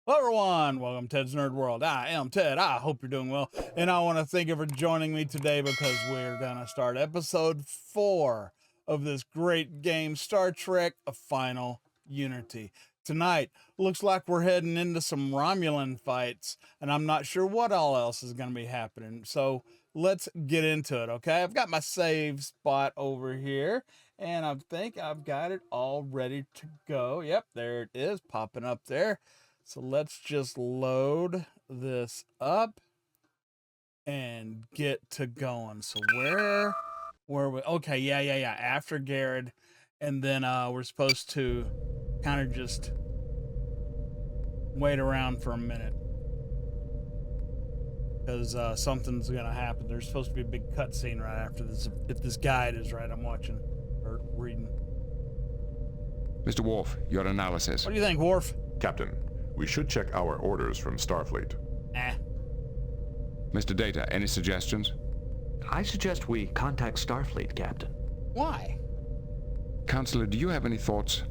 Hello everyone, welcome to Ted's Nerd World. I am Ted. I hope you're doing well. And I want to thank you for joining me today because we're going to start episode 4 of this great game, Star Trek: A Final Unity. Tonight, looks like we're heading into some Romulan fights, and I'm not sure what all else is going to be happening. So let's get into it, okay? I've got my save spot over here, and I think I've got it all ready to go. Yep, there it is, popping up there. So let's just load this up and get to going. So where were we? Okay, yeah. After Garrett, and then we're supposed to kind of just wait around for a minute because something's gonna happen. There's supposed to be a big cutscene right after this, if this guide is right. I'm watching or reading. Mr. Worf, your analysis. What do you think, Worf? Captain, we should check our orders from Starfleet. Mr. Data, any suggestions? I suggest we contact Starfleet, Captain. Why? Counselor, do you have any thoughts?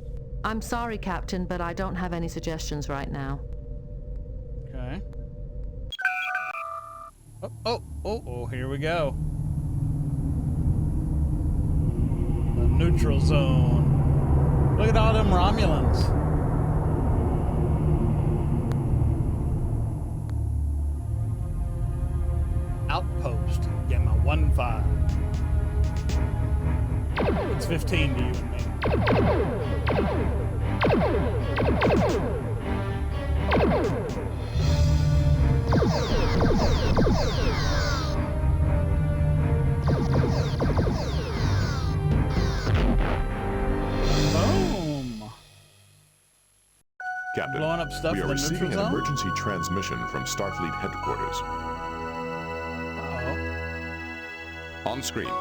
I'm sorry, Captain, but I don't have any suggestions right now. Okay. Oh, here we go. The neutral zone. Look at all them Romulans. Outpost, Gamma 1-5. It's 15 to you and me. Boom. Captain, Blowing up stuff we in are the receiving neutral an zone? emergency transmission from Starfleet headquarters. On screen.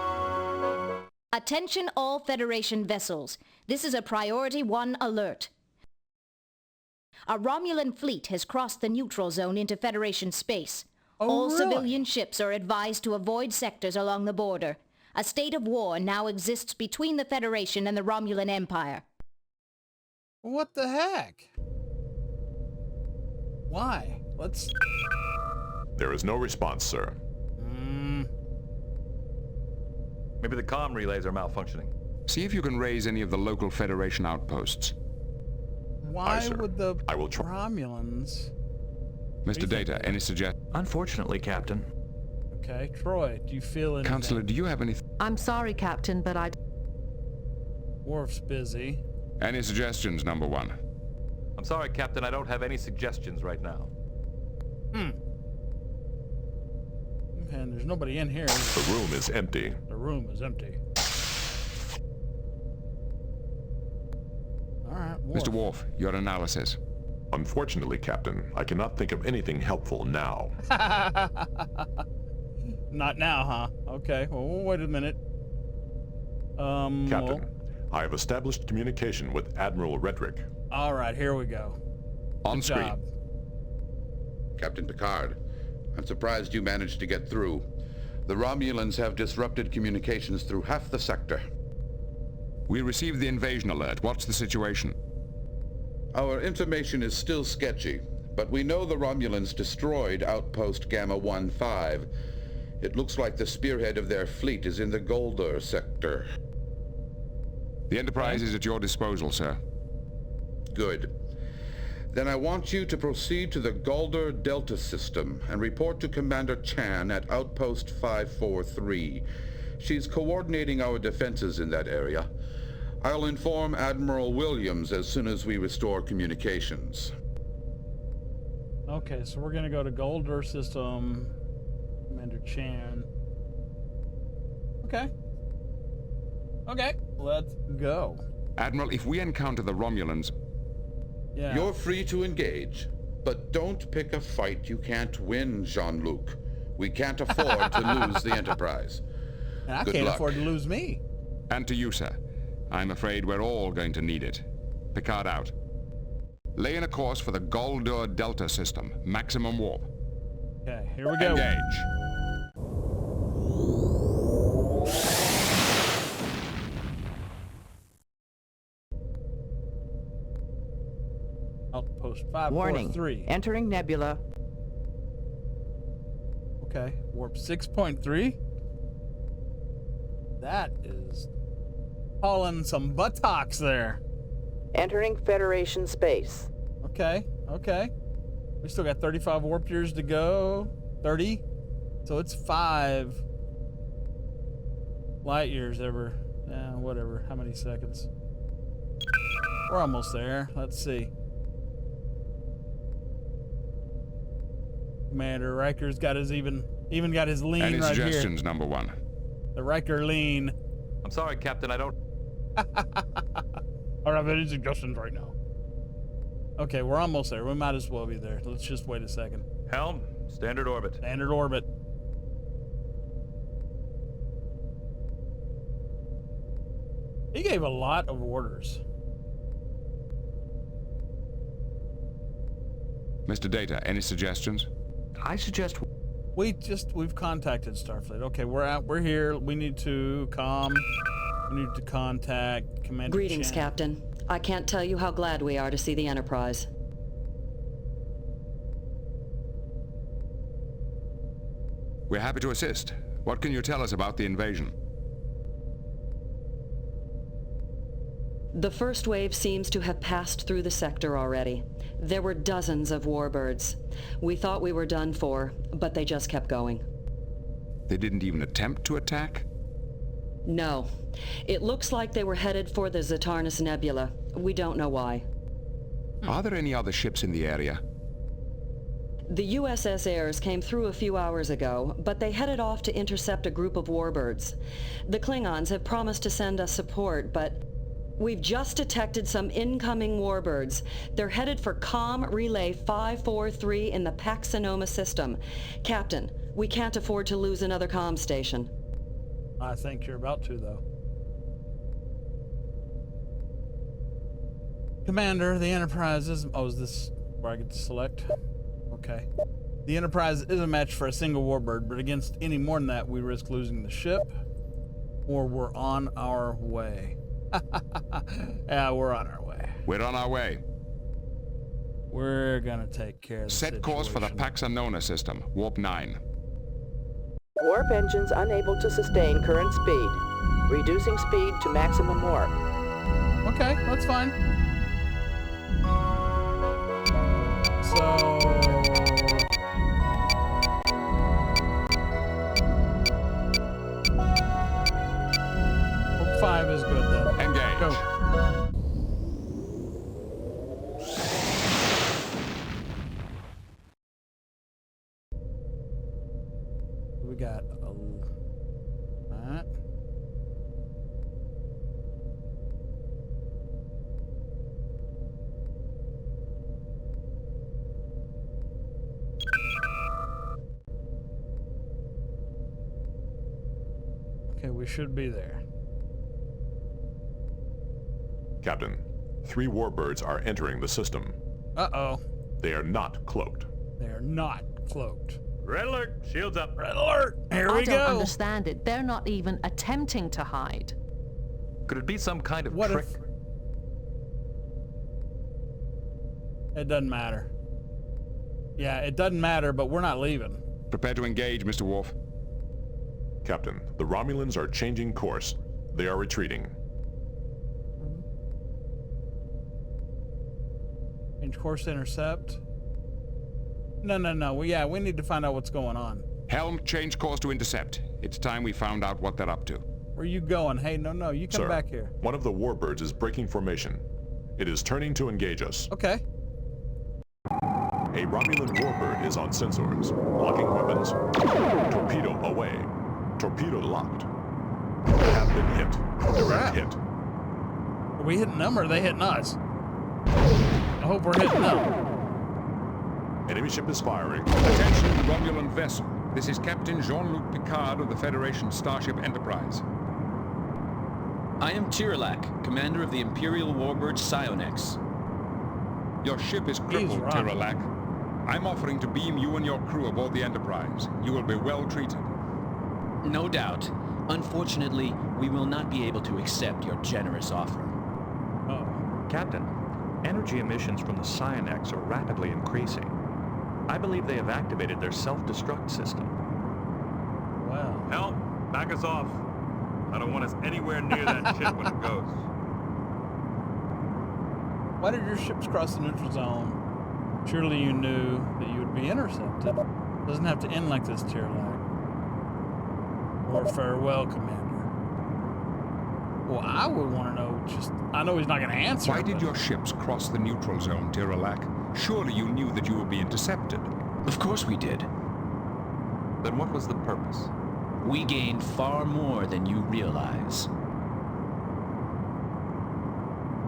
Attention all Federation vessels. This is a Priority 1 alert. A Romulan fleet has crossed the neutral zone into Federation space. All really? civilian ships are advised to avoid sectors along the border. A state of war now exists between the Federation and the Romulan Empire. What the heck? Why? Let's... There is no response, sir. Maybe the comm relays are malfunctioning. See if you can raise any of the local Federation outposts. Why sir. would the I will try. Romulans... Mr. Data, any suggestions? Unfortunately, Captain. Okay, Troy, do you feel anything? Counselor, do you have any... I'm sorry, Captain, but I... Worf's busy. Any suggestions, number one? I'm sorry, Captain, I don't have any suggestions right now. Okay, and there's nobody in here. The room is empty. The room is empty. All right, Worf. Mr. Worf, your analysis. Unfortunately, Captain, I cannot think of anything helpful now. Not now, huh? Okay, well, wait a minute. Captain, well, I have established communication with Admiral Redrick. all right, here we go. On Good screen. job. Captain Picard, I'm surprised you managed to get through. The Romulans have disrupted communications through half the sector. We received the invasion alert. What's the situation? Our information is still sketchy, but we know the Romulans destroyed outpost Gamma 1-5. It looks like the spearhead of their fleet is in the Golder sector. The Enterprise is at your disposal, sir. Good. Then I want you to proceed to the Golder Delta system and report to Commander Chan at Outpost 543. She's coordinating our defenses in that area. I'll inform Admiral Williams as soon as we restore communications. Okay, so we're gonna go to Golder System, Commander Chan. Okay. Okay, let's go. Admiral, if we encounter the Romulans... Yeah. You're free to engage, but don't pick a fight you can't win, Jean-Luc. We can't afford to lose the Enterprise. And I Good can't luck. afford to lose me. And to you, sir. I'm afraid we're all going to need it. Picard out. Lay in a course for the Golder Delta system. Maximum warp. Okay, here we go. Engage. Outpost 543. Warning. Entering nebula. Okay, warp 6.3. That is hauling some buttocks there. Entering Federation space. Okay, okay. We still got 35 warp years to go. 30. So it's 5 light years ever. Yeah, whatever. How many seconds? We're almost there. Let's see. Commander Riker's got his even got his lean Any right suggestions, here. number one? The Riker lean. I'm sorry, Captain, I don't... I don't have any suggestions right now. Okay, we're almost there. We might as well be there. Let's just wait a second. Helm, standard orbit. Standard orbit. He gave a lot of orders. Mr. Data, any suggestions? I suggest... We've contacted Starfleet. Okay, we're here. We need to contact Commander Greetings, Chan. Captain. I can't tell you how glad we are to see the Enterprise. We're happy to assist. What can you tell us about the invasion? The first wave seems to have passed through the sector already. There were dozens of warbirds. We thought we were done for, but they just kept going. They didn't even attempt to attack? No. It looks like they were headed for the Zatarnus Nebula. We don't know why. Are there any other ships in the area? The USS Airs came through a few hours ago, but they headed off to intercept a group of warbirds. The Klingons have promised to send us support, but we've just detected some incoming warbirds. They're headed for COM Relay 543 in the Pax-Sonoma system. Captain, we can't afford to lose another comm station. I think you're about to, though. Commander, the Enterprise is... Oh, is this where I get to select? Okay. The Enterprise is a match for a single warbird, but against any more than that, we risk losing the ship, or we're on our way. Yeah, we're on our way. We're on our way. We're gonna take care of the Set course for the situation. Pax-Sonoma system, warp 9. Warp engines unable to sustain current speed. Reducing speed to maximum warp. Okay, that's fine. So... Warp 5 is good then. Engage. Go. We got that. Okay, we should be there. Captain, 3 warbirds are entering the system. Uh-oh. They are not cloaked. They are not cloaked. Red alert! Shields up! Red alert! Here I we don't go. understand it. They're not even attempting to hide. Could it be some kind of What trick? if... It doesn't matter. Yeah, it doesn't matter, but we're not leaving. Prepare to engage, Mr. Worf. Captain, the Romulans are changing course. They are retreating. Change course to intercept. No. We need to find out what's going on. Helm, change course to intercept. It's time we found out what they're up to. Where are you going? Hey, no, you come Sir, back here. one of the warbirds is breaking formation. It is turning to engage us. Okay. A Romulan warbird is on sensors. Locking weapons. Torpedo away. Torpedo locked. Have been hit. Direct hit. Are we hitting them or are they hitting us? I hope we're hitting them. Enemy ship is firing. Attention, Romulan vessel. This is Captain Jean-Luc Picard of the Federation Starship Enterprise. I am Tiralak, commander of the Imperial warbird Psionex. Your ship is crippled, Romulan. Tiralak. I'm offering to beam you and your crew aboard the Enterprise. You will be well treated. No doubt. Unfortunately, we will not be able to accept your generous offer. Oh. Captain, Energy emissions from the Psionics are rapidly increasing. I believe they have activated their self-destruct system. Wow. Help! Back us off. I don't want us anywhere near that ship when it goes. Why did your ships cross the neutral zone? Surely you knew that you would be intercepted. Doesn't have to end like this, Tirlac. Or farewell, Commander. Well, I would want to know just... I know he's not going to answer. Why did your ships cross the neutral zone, Tirlac? Surely you knew that you would be intercepted. Of course we did. Then what was the purpose? We gained far more than you realize.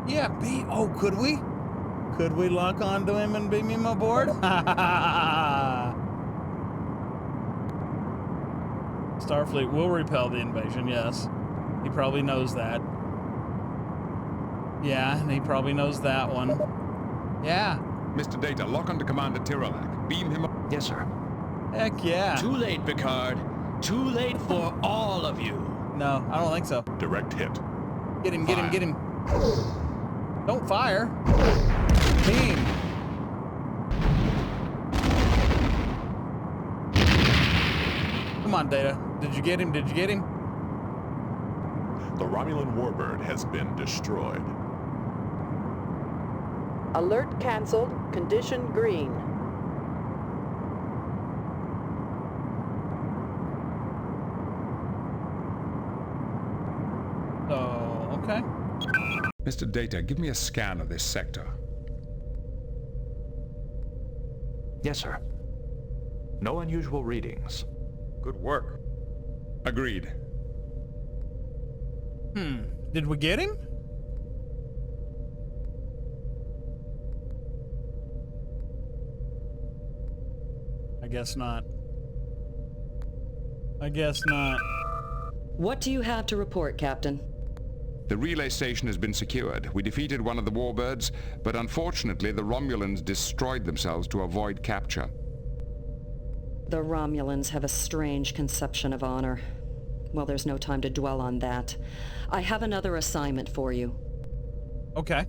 Yeah, oh, could we? Could we lock onto him and beam him aboard? Starfleet will repel the invasion, yes. He probably knows that. Yeah, and he probably knows that one. Yeah. Mr. Data, lock onto Commander Tirlac. Beam him up. Yes, sir. Heck yeah. Too late, Picard. Too late for all of you. No, I don't think so. Direct hit. Get him, get him, get him. Don't fire. Beam. Come on, Data. Did you get him? Did you get him? The Romulan warbird has been destroyed. Alert canceled. Condition green. Oh, okay. Mr. Data, give me a scan of this sector. Yes, sir. No unusual readings. Good work. Agreed. Did we get him? I guess not. I guess not. What do you have to report, Captain? The relay station has been secured. We defeated one of the warbirds, but unfortunately the Romulans destroyed themselves to avoid capture. The Romulans have a strange conception of honor. Well, there's no time to dwell on that. I have another assignment for you. Okay.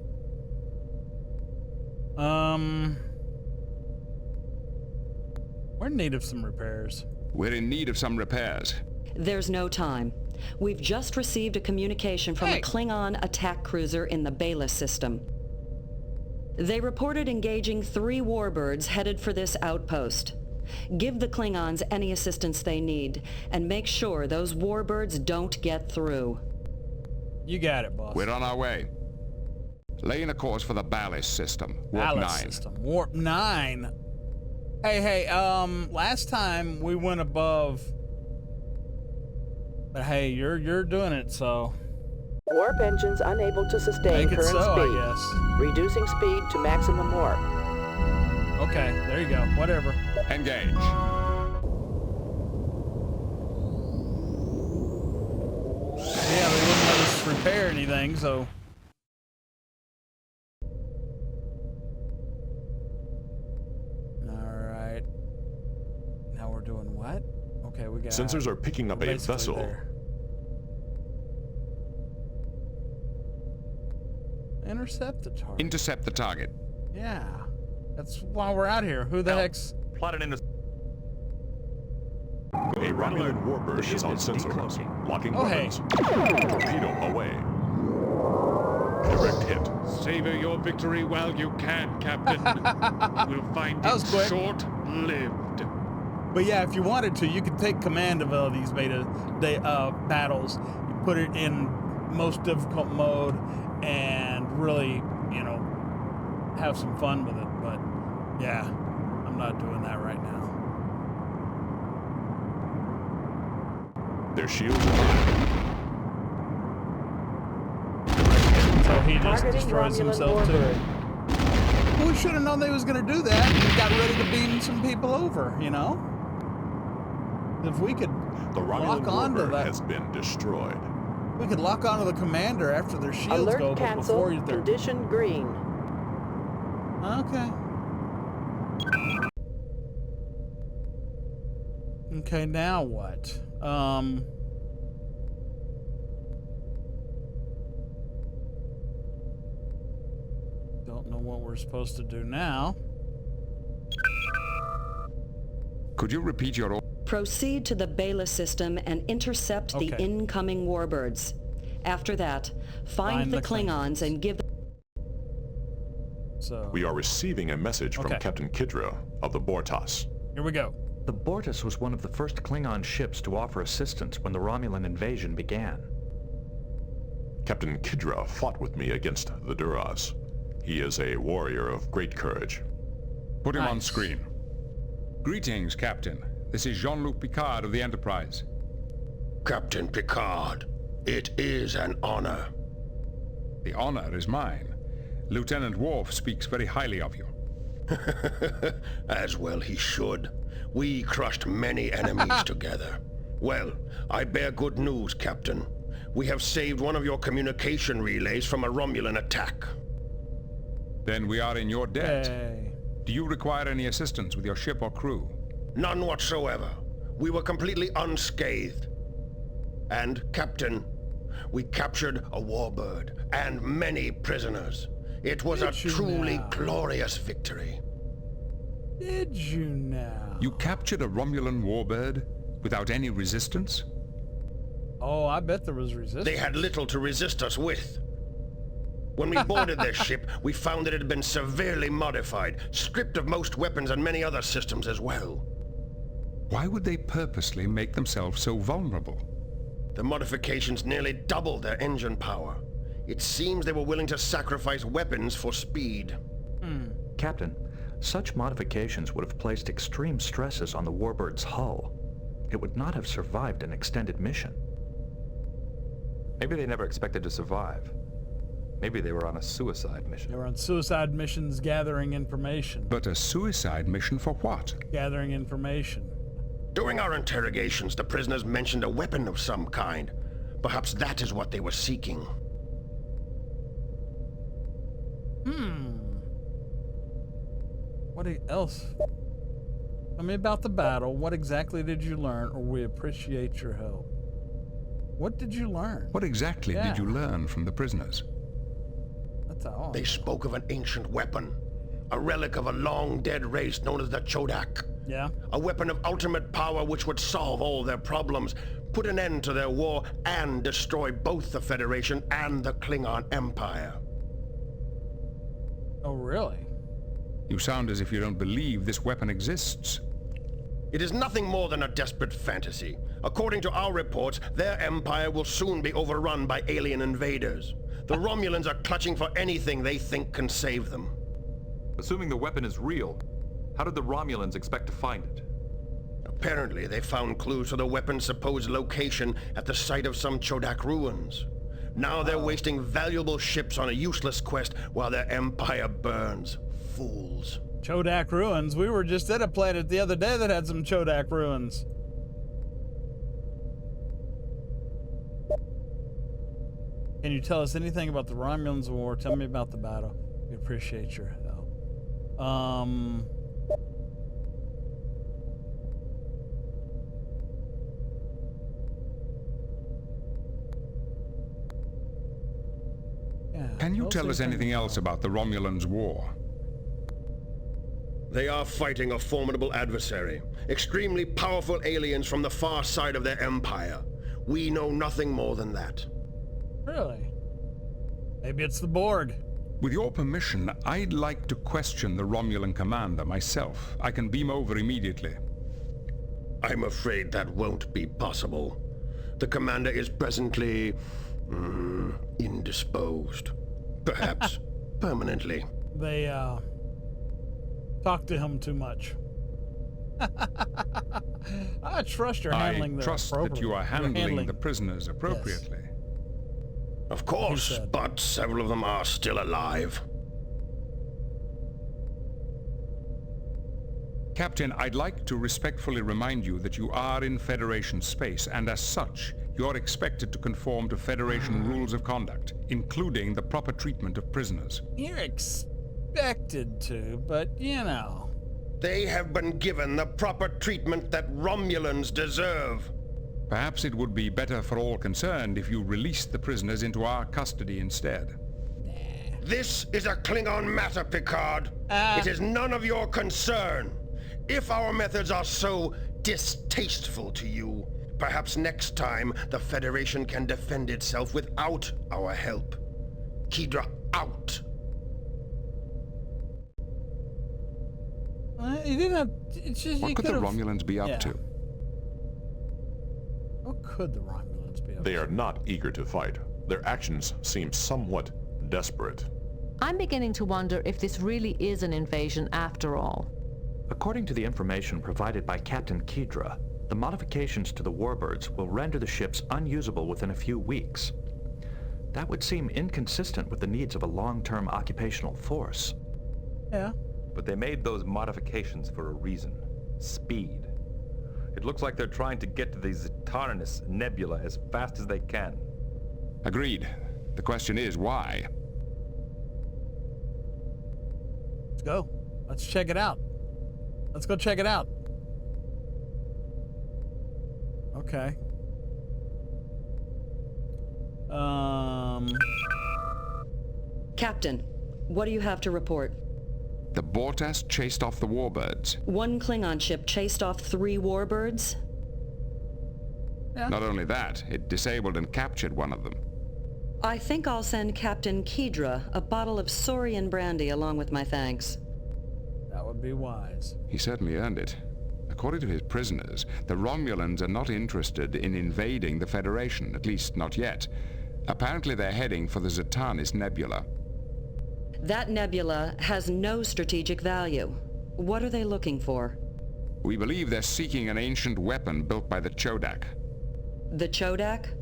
We're in need of some repairs. We're in need of some repairs. There's no time. We've just received a communication from a Klingon attack cruiser in the Bayless system. They reported engaging 3 warbirds headed for this outpost. Give the Klingons any assistance they need, and make sure those warbirds don't get through. You got it, boss. We're on our way. Laying a course for the Ballast system. Warp 9. System. Warp 9. Hey, last time we went above. But hey, you're doing it, so. Warp engines unable to sustain Make it current so, speed. I guess. Reducing speed to maximum warp. Okay, there you go. Whatever. Engage. Yeah, they wouldn't let us repair anything, so. Alright. Now we're doing what? Okay, we got. Sensors are picking up a basically vessel. there. Intercept the target. Intercept the target. Yeah. That's why we're out here. Who the heck's. Plotted into. A Romulan warbird is on sensors. Locking weapons. Hey. Torpedo away. Direct hit. Savor your victory while you can, Captain. We'll find That was it quick. short-lived. But yeah, if you wanted to, you could take command of these battles. You put it in most difficult mode and really, you know, have some fun with it. But yeah, I'm not doing that right now. Their shields are high. So he just Targeting destroys Romulan himself too. warbird. Well, we should have known they was going to do that. We got ready to beam some people over, you know? If we could The Romulan lock onto warbird that, has been destroyed. we could lock onto the commander after their shields Alert go, but cancel. before they're... Condition green. Okay. Okay, now what? Don't don't know what we're supposed to do now. Could you repeat your... Proceed to the Bela system and intercept the incoming warbirds. After that, find the Klingons and give... So We are receiving a message from Captain Kidra of the Bortas. Here we go. The Bortas was one of the first Klingon ships to offer assistance when the Romulan invasion began. Captain Kidra fought with me against the Duras. He is a warrior of great courage. Put him on screen. Greetings, Captain. This is Jean-Luc Picard of the Enterprise. Captain Picard, it is an honor. The honor is mine. Lieutenant Worf speaks very highly of you. As well he should. We crushed many enemies together. Well, I bear good news, Captain. We have saved one of your communication relays from a Romulan attack. Then we are in your debt. Hey. Do you require any assistance with your ship or crew? None whatsoever. We were completely unscathed. And, Captain, we captured a warbird and many prisoners. It was a truly glorious victory. Did you now? You captured a Romulan warbird without any resistance? Oh, I bet there was resistance. They had little to resist us with. When we boarded their ship, we found that it had been severely modified, stripped of most weapons and many other systems as well. Why would they purposely make themselves so vulnerable? The modifications nearly doubled their engine power. It seems they were willing to sacrifice weapons for speed. Captain, such modifications would have placed extreme stresses on the warbird's hull. It would not have survived an extended mission. Maybe they never expected to survive. Maybe they were on a suicide mission. They were on suicide missions gathering information. But a suicide mission for what? Gathering information. During our interrogations, the prisoners mentioned a weapon of some kind. Perhaps that is what they were seeking. What else? Tell me about the battle. What exactly did you learn, or we appreciate your help? What did you learn? What exactly did you learn from the prisoners? That's all. They spoke of an ancient weapon, a relic of a long-dead race known as the Chodak. Yeah. A weapon of ultimate power which would solve all their problems, put an end to their war, and destroy both the Federation and the Klingon Empire. Oh, really? You sound as if you don't believe this weapon exists. It is nothing more than a desperate fantasy. According to our reports, their empire will soon be overrun by alien invaders. The Romulans are clutching for anything they think can save them. Assuming the weapon is real, how did the Romulans expect to find it? Apparently, they found clues to the weapon's supposed location at the site of some Chodak ruins. Now they're wasting valuable ships on a useless quest while their empire burns. Fools. Chodak ruins. We were just at a planet the other day that had some Chodak ruins. Can you tell us anything about the Romulans War? Tell me about the battle. We appreciate your help. Can you tell us anything else about the Romulans' war? They are fighting a formidable adversary, extremely powerful aliens from the far side of their empire. We know nothing more than that. Really? Maybe it's the Borg. With your permission, I'd like to question the Romulan commander myself. I can beam over immediately. I'm afraid that won't be possible. The commander is presently... indisposed. Perhaps permanently. They, talk to him too much. I trust you're handling the I trust that you are handling the prisoners appropriately. Yes. Of course, but several of them are still alive. Captain, I'd like to respectfully remind you that you are in Federation space, and as such, you're expected to conform to Federation rules of conduct, including the proper treatment of prisoners. You're expected to, but you know. They have been given the proper treatment that Romulans deserve. Perhaps it would be better for all concerned if you released the prisoners into our custody instead. This is a Klingon matter, Picard. It is none of your concern. If our methods are so distasteful to you, perhaps next time the Federation can defend itself without our help. Kidra, out! You didn't have... It's just, what could the Romulans be up to? What could the Romulans be up to? They are not eager to fight. Their actions seem somewhat desperate. I'm beginning to wonder if this really is an invasion after all. According to the information provided by Captain Kidra, the modifications to the warbirds will render the ships unusable within a few weeks. That would seem inconsistent with the needs of a long-term occupational force. Yeah. But they made those modifications for a reason. Speed. It looks like they're trying to get to the Zetanis Nebula as fast as they can. Agreed. The question is, why? Let's go. Let's check it out. Let's go check it out. Okay. Captain, what do you have to report? The Bortas chased off the warbirds. One Klingon ship chased off 3 warbirds? Yeah. Not only that, it disabled and captured one of them. I think I'll send Captain Kidra a bottle of Saurian brandy along with my thanks. That would be wise. He certainly earned it. According to his prisoners, the Romulans are not interested in invading the Federation, at least not yet. Apparently they're heading for the Zetanis Nebula. That nebula has no strategic value. What are they looking for? We believe they're seeking an ancient weapon built by the Chodak. The Chodak?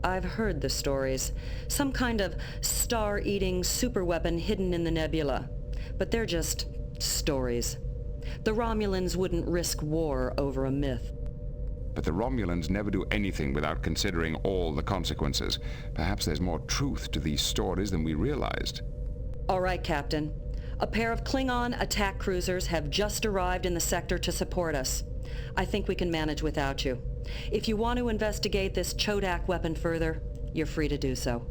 I've heard the stories. Some kind of star-eating superweapon hidden in the nebula. But they're just stories. The Romulans wouldn't risk war over a myth. But the Romulans never do anything without considering all the consequences. Perhaps there's more truth to these stories than we realized. All right, Captain. A pair of Klingon attack cruisers have just arrived in the sector to support us. I think we can manage without you. If you want to investigate this Chodak weapon further, you're free to do so.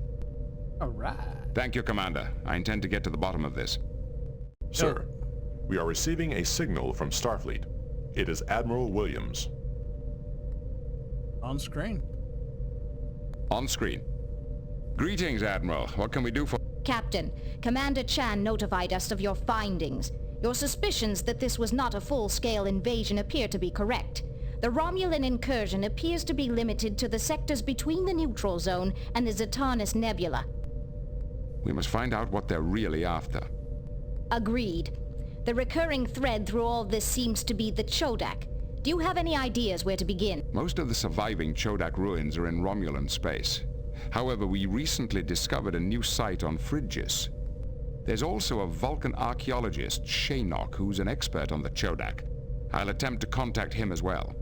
All right. Thank you, Commander. I intend to get to the bottom of this. Sir, we are receiving a signal from Starfleet. It is Admiral Williams. On screen. On screen. Greetings, Admiral. What can we do for... Captain, Commander Chan notified us of your findings. Your suspicions that this was not a full-scale invasion appear to be correct. The Romulan incursion appears to be limited to the sectors between the neutral zone and the Zetanis Nebula. We must find out what they're really after. Agreed. The recurring thread through all this seems to be the Chodak. Do you have any ideas where to begin? Most of the surviving Chodak ruins are in Romulan space. However, we recently discovered a new site on Frigis. There's also a Vulcan archaeologist, Shanok, who's an expert on the Chodak. I'll attempt to contact him as well.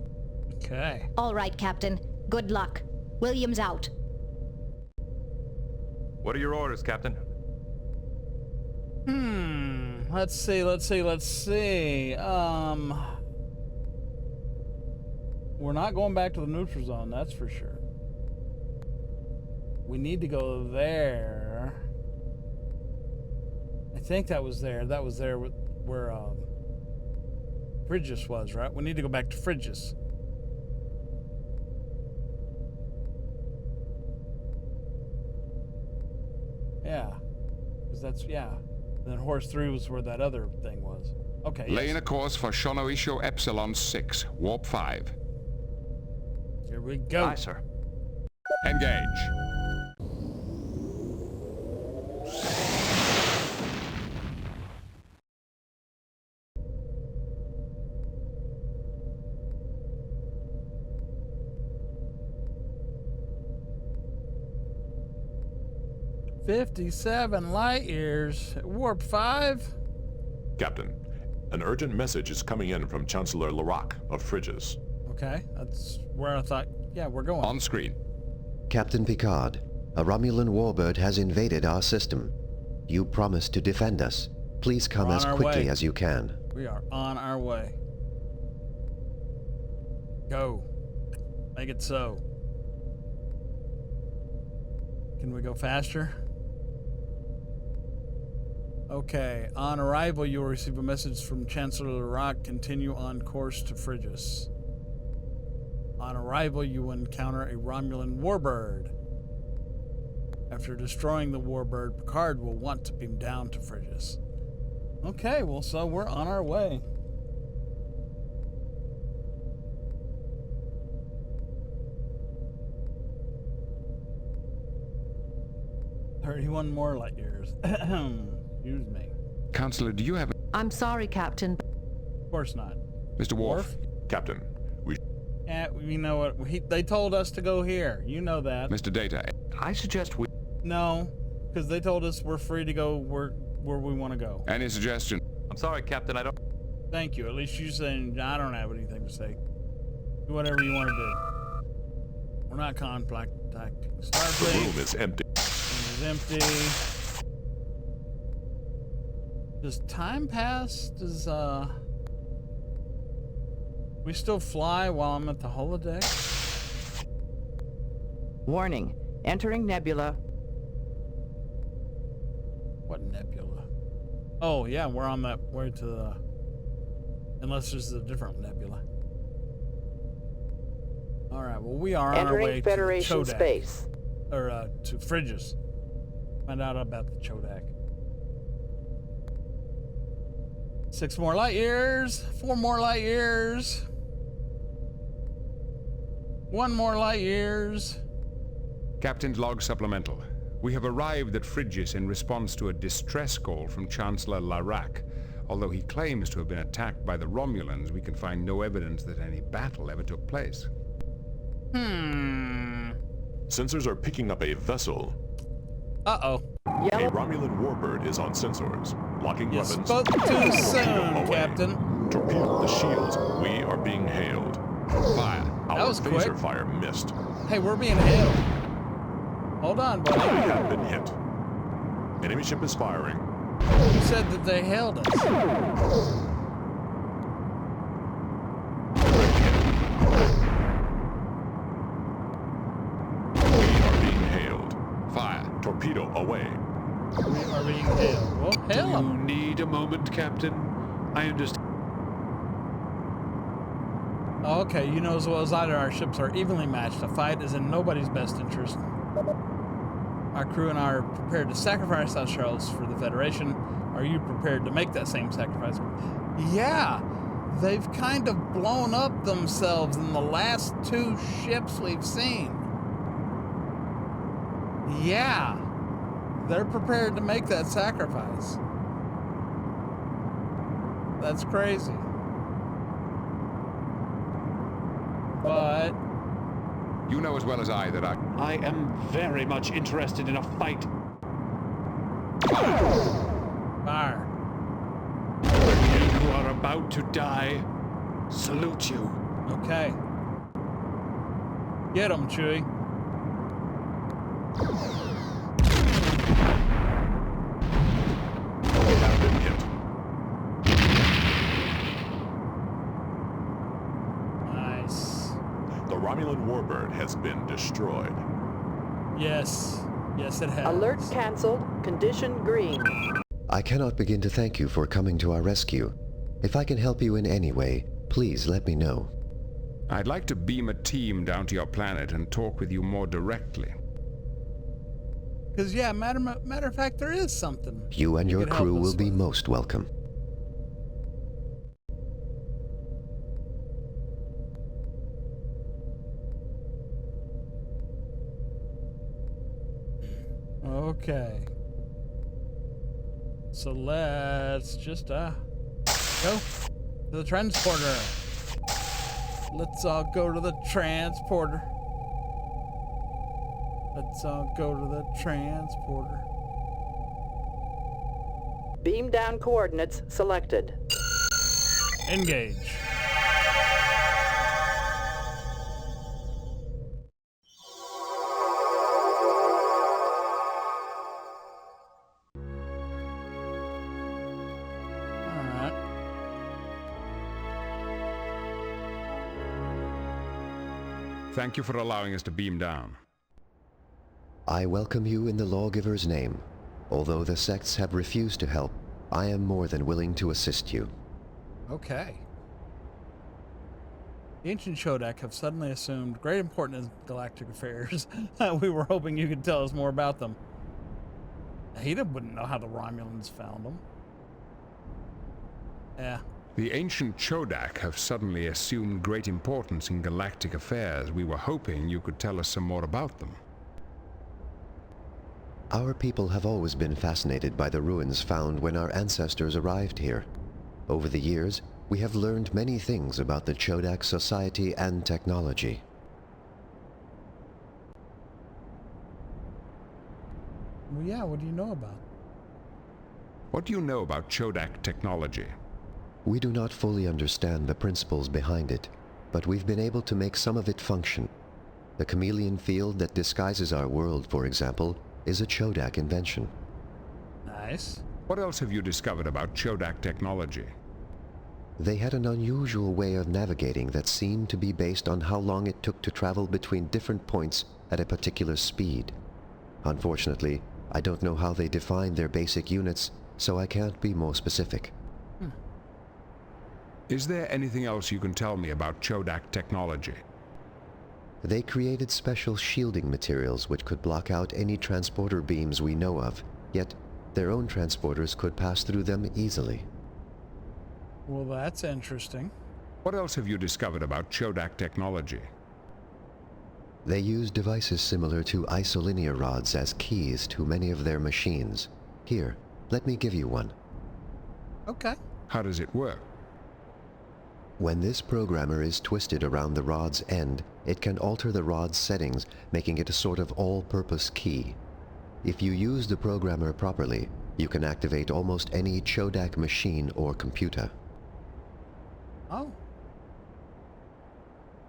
Okay. All right, Captain. Good luck. Williams out. What are your orders, Captain? Let's see. We're not going back to the neutral zone, that's for sure. We need to go there. I think that was there. That was there where Frigis was, right? We need to go back to Frigis. Yeah. Because that's, yeah. And then Horst III was where that other thing was. Okay. Laying a course for Shonoisho Epsilon 6, Warp 5. Here we go. Aye, sir. Engage. "57 light years at Warp 5? Captain, an urgent message is coming in from Chancellor Larac of Frigis. Okay, that's where I thought, yeah, we're going. On screen. Captain Picard, a Romulan warbird has invaded our system. You promised to defend us. Please come as quickly as you can. We are on our way. Go. Make it so. Can we go faster? Okay, on arrival, you will receive a message from Chancellor Larak. Continue on course to Frigis. On arrival, you will encounter a Romulan warbird. After destroying the warbird, Picard will want to beam down to Frigis. Okay, well, so we're on our way. "31 more light years." Excuse me. Counselor, do you have... I'm sorry, Captain. Of course not. Mr. Worf? Captain, we... You know what? They told us to go here. You know that. Mr. Data, I suggest we... No, because they told us we're free to go where we want to go. any suggestion? I'm sorry, Captain, I don't... Thank you. At least you saying I don't have anything to say. Do whatever you want to do. We're not contacting Starfleet. The room is empty. It is empty. Does time pass? Does we still fly while I'm at the holodeck? Warning. Entering nebula. What nebula? Oh yeah, we're on that way to the... Unless there's a different nebula. Alright, well we are on our way Entering Federation to the Chodak. space. Or to Frigis. Find out about the Chodak. 6 more light years. 4 more light years. 1 more light years. Captain's log supplemental. We have arrived at Frigis in response to a distress call from Chancellor Larak. Although he claims to have been attacked by the Romulans, we can find no evidence that any battle ever took place. Sensors are picking up a vessel. Uh-oh. A Romulan warbird is on sensors. Locking You weapons. spoke too soon, Away. Captain. Torpedo the shields. We are being hailed. Fire. Our was phaser quick. fire missed. Hey, we're being hailed. Hold on, buddy. We have been hit. Enemy ship is firing. You said that they hailed us. We are being hailed. Fire. Torpedo away. We are being hailed. Well, hail Do you them. need a moment, Captain? I understand. Okay, you know as well as I do, our ships are evenly matched. A fight is in nobody's best interest. Our crew and I are prepared to sacrifice ourselves for the Federation. Are you prepared to make that same sacrifice? Yeah, they've kind of blown up themselves in the last 2 ships we've seen. Yeah, they're prepared to make that sacrifice. That's crazy. But You know as well as I that I am very much interested in a fight. fire. You who are about to die, salute you. Okay. Get him, Chewie. We have been hit. Nice. The Romulan warbird has been destroyed. Yes. Yes, it has. Alert canceled. Condition green. I cannot begin to thank you for coming to our rescue. If I can help you in any way, please let me know. I'd like to beam a team down to your planet and talk with you more directly. Because, yeah, matter of fact, there is something. You and your could help crew us will be with. most welcome. Okay. So let's just, go to the transporter. Let's all go to the transporter. Let's all go to the transporter. Beam down coordinates selected. Engage. Alright. Thank you for allowing us to beam down. I welcome you in the lawgiver's name. Although the sects have refused to help, I am more than willing to assist you. Okay. The ancient Chodak have suddenly assumed great importance in galactic affairs. We were hoping you could tell us more about them. He wouldn't know how the Romulans found them. Yeah. The ancient Chodak have suddenly assumed great importance in galactic affairs. We were hoping you could tell us some more about them. Our people have always been fascinated by the ruins found when our ancestors arrived here. Over the years, we have learned many things about the Chodak society and technology. Well, yeah, what do you know about? What do you know about Chodak technology? We do not fully understand the principles behind it, but we've been able to make some of it function. The chameleon field that disguises our world, for example, is a Chodak invention. Nice. What else have you discovered about Chodak technology? They had an unusual way of navigating that seemed to be based on how long it took to travel between different points at a particular speed. Unfortunately, I don't know how they defined their basic units, so I can't be more specific. Is there anything else you can tell me about Chodak technology? They created special shielding materials which could block out any transporter beams we know of, yet their own transporters could pass through them easily. Well, that's interesting. What else have you discovered about Chodak technology? They use devices similar to isolinear rods as keys to many of their machines. Here, let me give you one. Okay. How does it work? When this programmer is twisted around the rod's end, it can alter the rod's settings, making it a sort of all-purpose key. If you use the programmer properly, you can activate almost any Chodak machine or computer. Oh.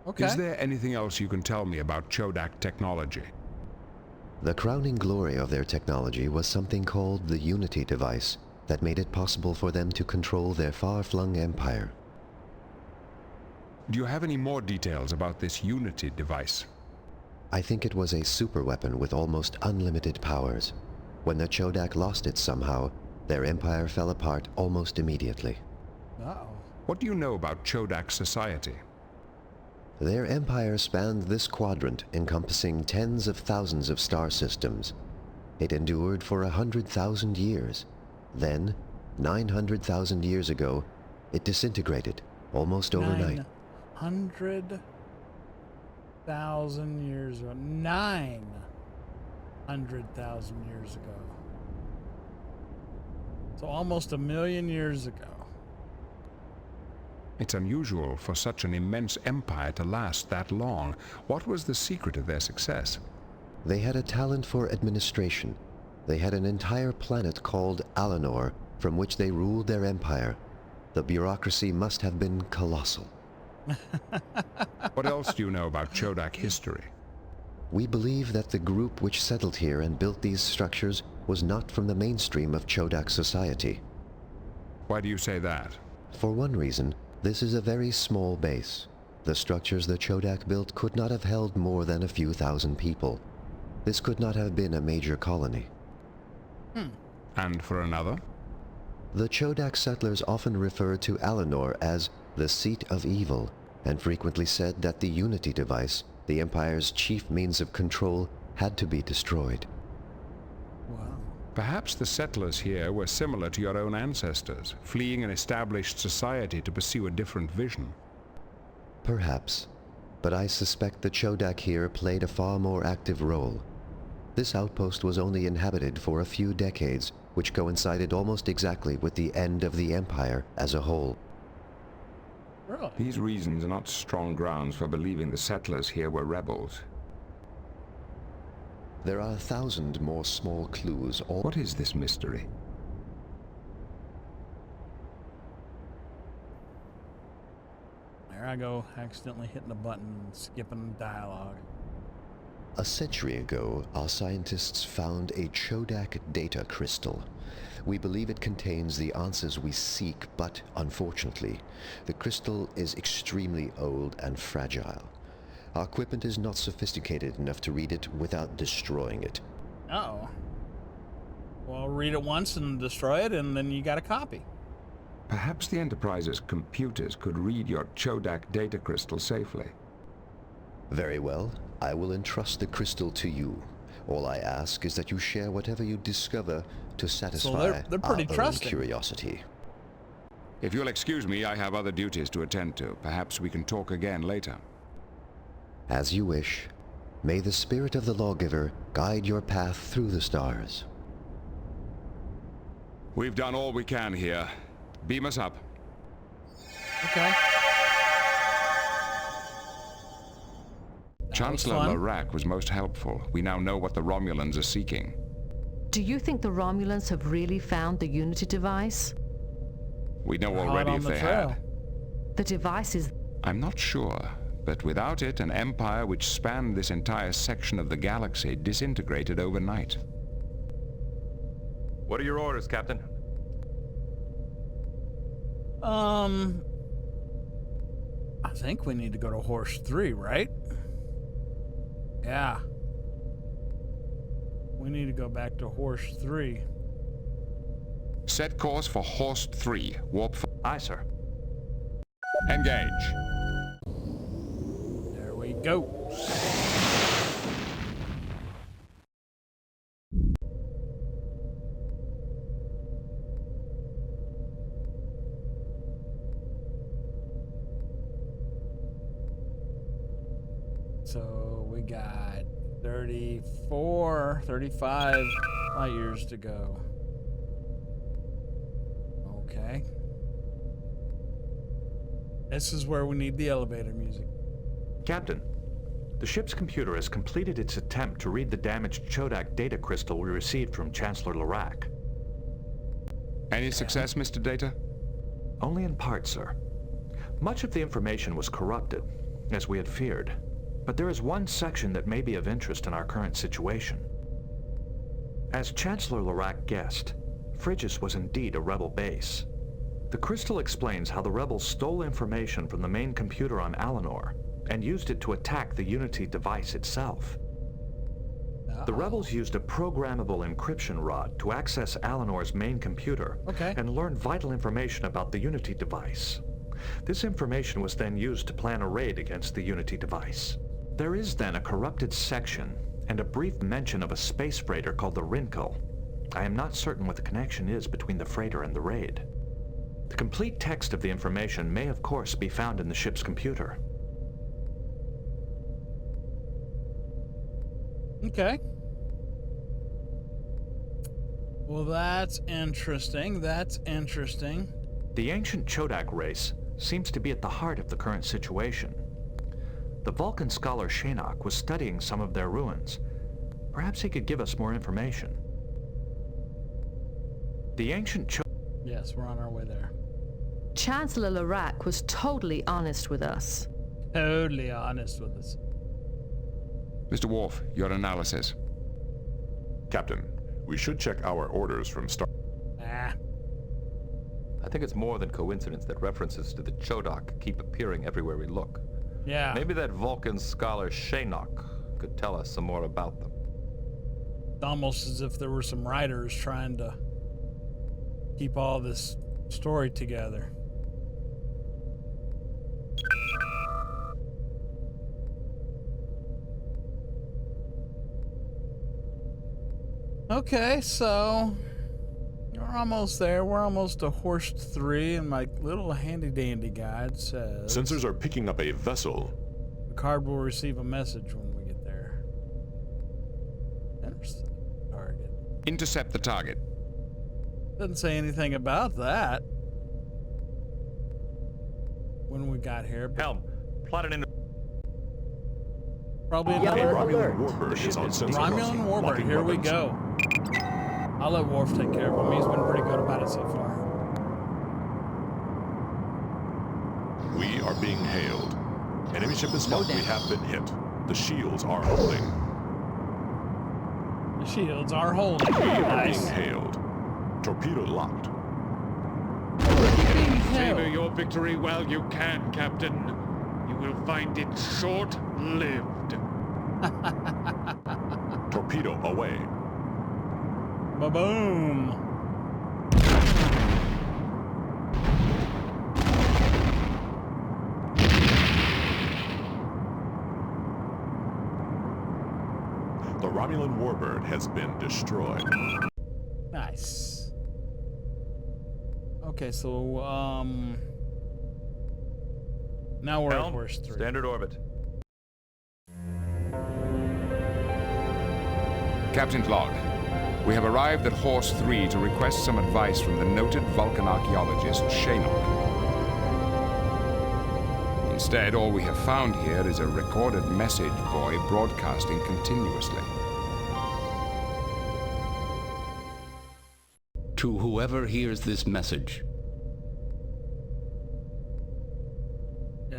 Okay. Is there anything else you can tell me about Chodak technology? The crowning glory of their technology was something called the Unity device that made it possible for them to control their far-flung empire. Do you have any more details about this Unity device? I think it was a superweapon with almost unlimited powers. When the Chodak lost it somehow, their empire fell apart almost immediately. Uh-oh. What do you know about Chodak society? Their empire spanned this quadrant, encompassing tens of thousands of star systems. It endured for 100,000 years. Then, 900,000 years ago, it disintegrated, almost overnight. 900,000 years ago. 900,000 years ago. So almost a million years ago. It's unusual for such an immense empire to last that long. What was the secret of their success? They had a talent for administration. They had an entire planet called Alanor, from which they ruled their empire. The bureaucracy must have been colossal. What else do you know about Chodak history? We believe that the group which settled here and built these structures was not from the mainstream of Chodak society. Why do you say that? For one reason, this is a very small base. The structures the Chodak built could not have held more than a few thousand people. This could not have been a major colony. And for another? The Chodak settlers often referred to Alanor as the seat of evil, and frequently said that the Unity device, the Empire's chief means of control, had to be destroyed. Wow. Perhaps the settlers here were similar to your own ancestors, fleeing an established society to pursue a different vision. Perhaps, but I suspect the Chodak here played a far more active role. This outpost was only inhabited for a few decades, which coincided almost exactly with the end of the Empire as a whole. Really? These reasons are not strong grounds for believing the settlers here were rebels. There are 1,000 more small clues. What is this mystery? There I go, accidentally hitting a button and skipping dialogue. A century ago, our scientists found a Chodak data crystal. We believe it contains the answers we seek, but unfortunately, the crystal is extremely old and fragile. Our equipment is not sophisticated enough to read it without destroying it. Uh-oh. Well, read it once and destroy it, and then you got a copy. Perhaps the Enterprise's computers could read your Chodak data crystal safely. Very well. I will entrust the crystal to you. All I ask is that you share whatever you discover to satisfy they're pretty our trusting. own curiosity. If you'll excuse me, I have other duties to attend to. Perhaps we can talk again later. As you wish. May the spirit of the lawgiver guide your path through the stars. We've done all we can here. Beam us up. Okay. Chancellor Lorak was most helpful. We now know what the Romulans are seeking. Do you think the Romulans have really found the Unity device? We know already if they had. The device is... I'm not sure, but without it, an empire which spanned this entire section of the galaxy disintegrated overnight. What are your orders, Captain? I think we need to go to Horst III, right? Yeah. We need to go back to Horst III. Set course for Horst III. Warp... Aye, sir. Engage. There we go. So we got 35 light years to go. Okay. This is where we need the elevator music. Captain, the ship's computer has completed its attempt to read the damaged Chodak data crystal we received from Chancellor Lorak. Any success, Mr. Data? Only in part, sir. Much of the information was corrupted, as we had feared. But there is one section that may be of interest in our current situation. As Chancellor Lorak guessed, Frigis was indeed a rebel base. The crystal explains how the rebels stole information from the main computer on Alinor and used it to attack the Unity device itself. The rebels used a programmable encryption rod to access Alinor's main computer and learn vital information about the Unity device. This information was then used to plan a raid against the Unity device. There is then a corrupted section and a brief mention of a space freighter called the Rinkel. I am not certain what the connection is between the freighter and the raid. The complete text of the information may of course be found in the ship's computer. Okay. Well, that's interesting. That's interesting. The ancient Chodak race seems to be at the heart of the current situation. The Vulcan scholar Shanok was studying some of their ruins. Perhaps he could give us more information. The ancient Yes, we're on our way there. Chancellor Lorak was totally honest with us. Totally honest with us. Mr. Worf, your analysis. Captain, we should check our orders from Star... Ah. I think it's more than coincidence that references to the Chodak keep appearing everywhere we look. Yeah. Maybe that Vulcan scholar Shanok could tell us some more about them. It's almost as if there were some writers trying to keep all this story together. Okay, so we're almost there. We're almost to Horst III, and my little handy-dandy guide says... Sensors are picking up a vessel. Picard will receive a message when we get there. Intercept target. Intercept the target. Doesn't say anything about that when we got here. Helm, plot it in. Probably in Romulan warbird is on sensor. Romulan warbird, here we go. I'll let Worf take care of him. He's been pretty good about it so far. We are being hailed. Enemy ship is marked. We have been hit. The shields are holding. The shields are holding. We are Nice. being hailed. Torpedo locked. Savor your victory while you can, Captain. You will find it short-lived. Torpedo away. Ba-boom. The Romulan warbird has been destroyed. Nice. Okay, so, now we're at Horst III. Standard orbit. Captain's log. We have arrived at Horst III to request some advice from the noted Vulcan archaeologist, Shanok. Instead, all we have found here is a recorded message buoy broadcasting continuously. To whoever hears this message,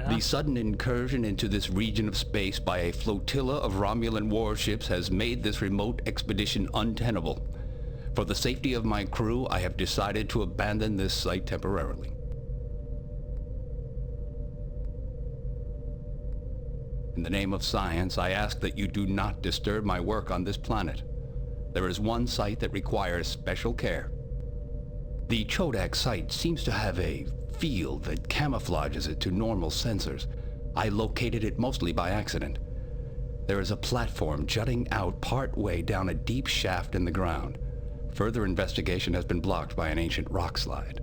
the sudden incursion into this region of space by a flotilla of Romulan warships has made this remote expedition untenable. For the safety of my crew, I have decided to abandon this site temporarily. In the name of science, I ask that you do not disturb my work on this planet. There is one site that requires special care. The Chodak site seems to have a field that camouflages it to normal sensors. I located it mostly by accident. There is a platform jutting out part way down a deep shaft in the ground. Further investigation has been blocked by an ancient rock slide.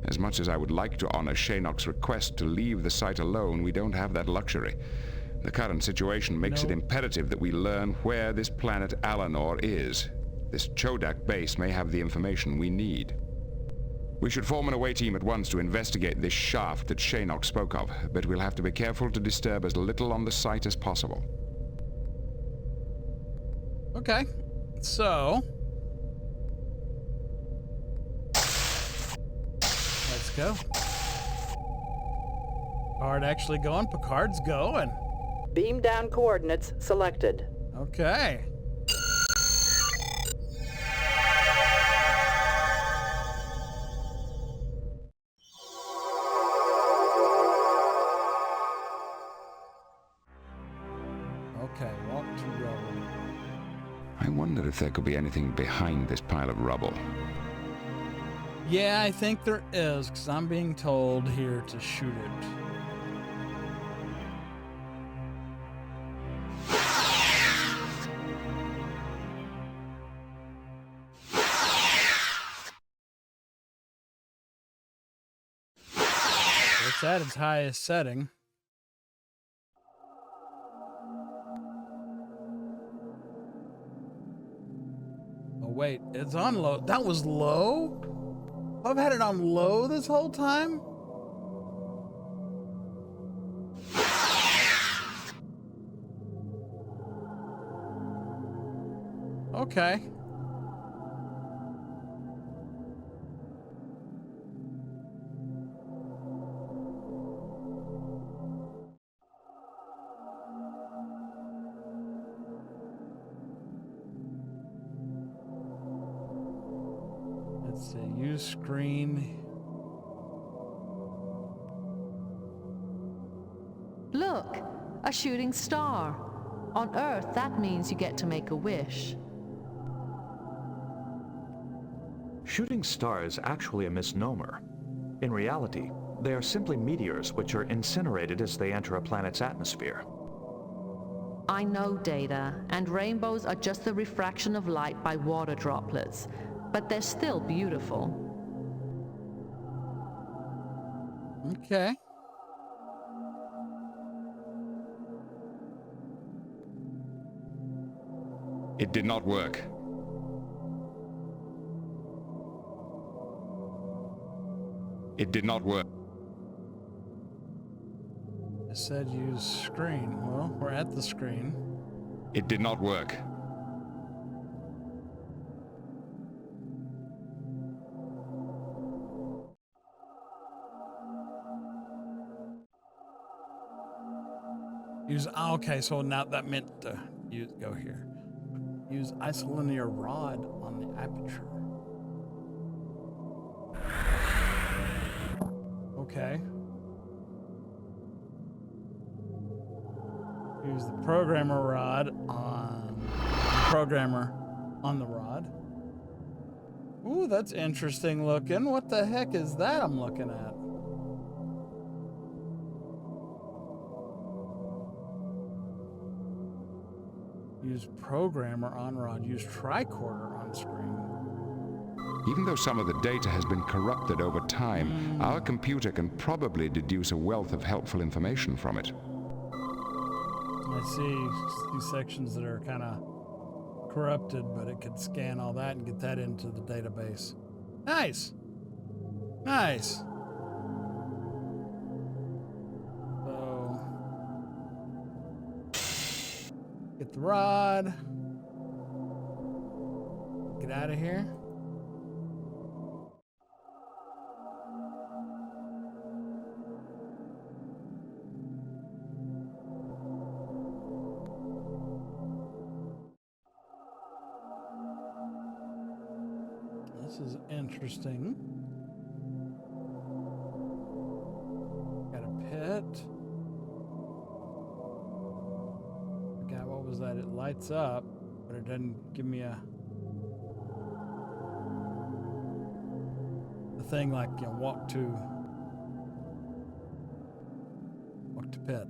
As much as I would like to honor Shanok's request to leave the site alone, we don't have that luxury. The current situation makes it imperative that we learn where this planet Alanor is. This Chodak base may have the information we need. We should form an away team at once to investigate this shaft that Shanok spoke of, but we'll have to be careful to disturb as little on the site as possible. Okay, so let's go. Picard actually going? Picard's going. Beam down coordinates selected. Okay. Okay, walk to rubble. I wonder if there could be anything behind this pile of rubble. Yeah, I think there is, because I'm being told here to shoot it. It's at its highest setting. Oh wait, it's on low. That was low? I've had it on low this whole time? Okay. Let's see, use screen. Look, a shooting star. On Earth, that means you get to make a wish. Shooting stars is actually a misnomer. In reality, they are simply meteors which are incinerated as they enter a planet's atmosphere. I know, Data, and rainbows are just the refraction of light by water droplets, but they're still beautiful. Okay. It did not work. It did not work. I said use screen. Well, we're at the screen. It did not work. Use, okay, so now that meant to go here. Use isolinear rod on the aperture. Okay. Use the programmer rod on programmer on the rod. Ooh, that's interesting looking. What the heck is that I'm looking at? Use programmer on rod. Use tricorder on screen. Even though some of the data has been corrupted over time, our computer can probably deduce a wealth of helpful information from it. I see these sections that are kind of corrupted, but it could scan all that and get that into the database. Nice. Nice. So, get the rod. Get out of here. This is interesting. Got a pit. Forgot what was that? It lights up, but it doesn't give me a thing like, you know, walk to pit.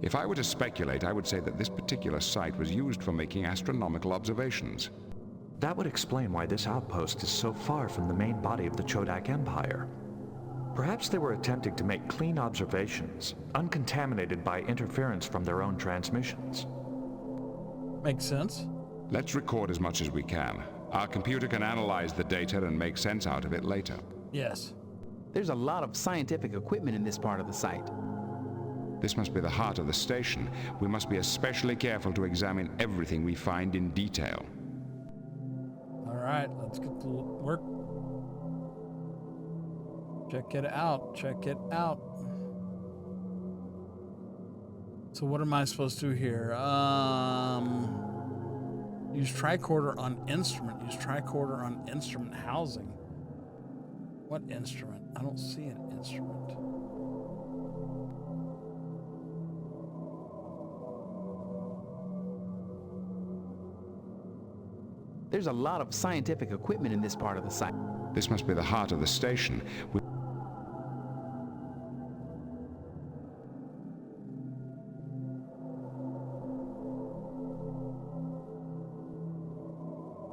If I were to speculate, I would say that this particular site was used for making astronomical observations. That would explain why this outpost is so far from the main body of the Chodak Empire. Perhaps they were attempting to make clean observations, uncontaminated by interference from their own transmissions. Makes sense. Let's record as much as we can. Our computer can analyze the data and make sense out of it later. Yes. There's a lot of scientific equipment in this part of the site. This must be the heart of the station. We must be especially careful to examine everything we find in detail. All right, let's get to work. Check it out. Check it out. So what am I supposed to do here? Use tricorder on instrument. Use tricorder on instrument housing. What instrument? I don't see an instrument. There's a lot of scientific equipment in this part of the site. This must be the heart of the station.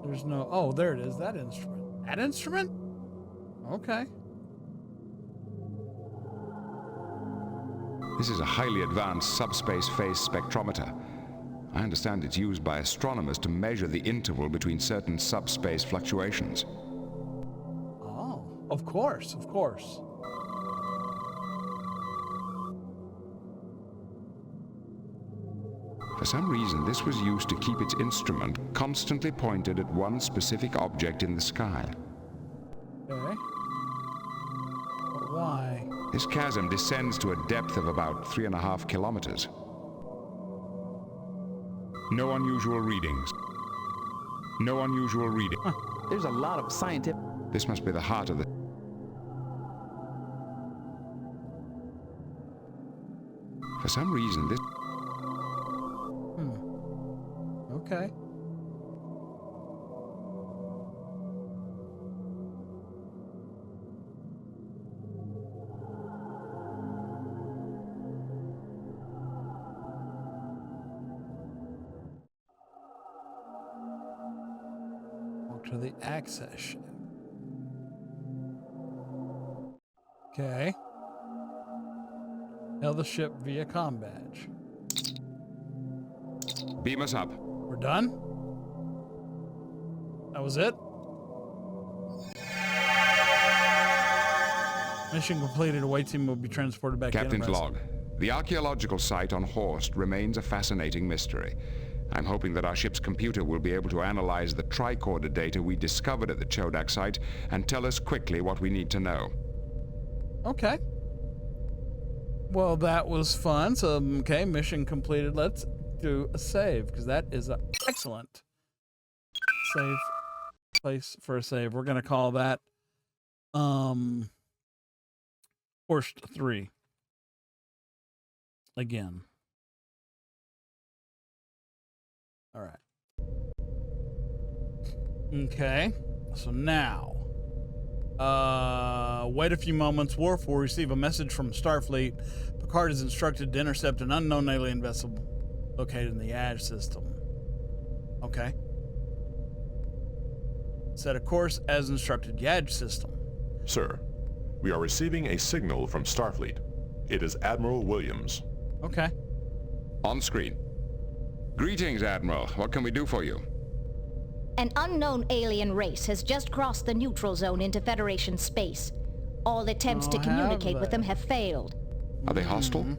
There's no... Oh, there it is. That instrument. That instrument? Okay. This is a highly advanced subspace phase spectrometer. I understand it's used by astronomers to measure the interval between certain subspace fluctuations. Oh, of course, of course. For some reason, this was used to keep its instrument constantly pointed at one specific object in the sky. Okay. But why? This chasm descends to a depth of about 3.5 kilometers. No unusual readings. No unusual reading. Huh. There's a lot of scientific... This must be the heart of the... For some reason, this... Okay. To the access ship. Okay. Hail the ship via comm badge. Beam us up. We're done? That was it? Mission completed. Away team will be transported back to Captain's Enterprise. log. The archaeological site on Horst remains a fascinating mystery. I'm hoping that our ship's computer will be able to analyze the tricorder data we discovered at the Chodak site and tell us quickly what we need to know. Okay. Well, that was fun. So, okay, mission completed. Let's do a save, because that is an excellent save place for a save. We're going to call that Horst III. Again. All right. Okay. So now, wait a few moments. Worf will receive a message from Starfleet. Picard is instructed to intercept an unknown alien vessel located in the Yaj system. Okay. Set a course as instructed. Yaj system. Sir, we are receiving a signal from Starfleet. It is Admiral Williams. Okay. On screen. Greetings, Admiral. What can we do for you? An unknown alien race has just crossed the neutral zone into Federation space. All attempts to communicate with them have failed. Are they hostile?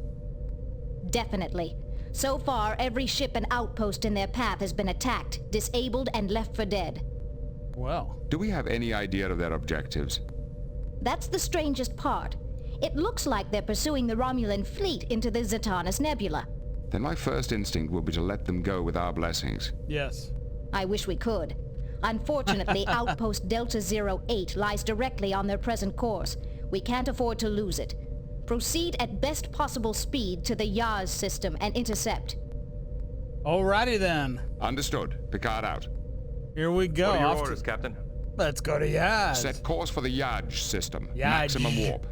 Definitely. So far, every ship and outpost in their path has been attacked, disabled, and left for dead. Well. Do we have any idea of their objectives? That's the strangest part. It looks like they're pursuing the Romulan fleet into the Zatanus Nebula. Then my first instinct will be to let them go with our blessings. Yes. I wish we could. Unfortunately, Outpost Delta 08 lies directly on their present course. We can't afford to lose it. Proceed at best possible speed to the Yaj system and intercept. Alrighty then. Understood. Picard out. Here we go. What are your orders, Captain? Let's go to Yaj. Set course for the Yaj system. Yaj. Maximum warp.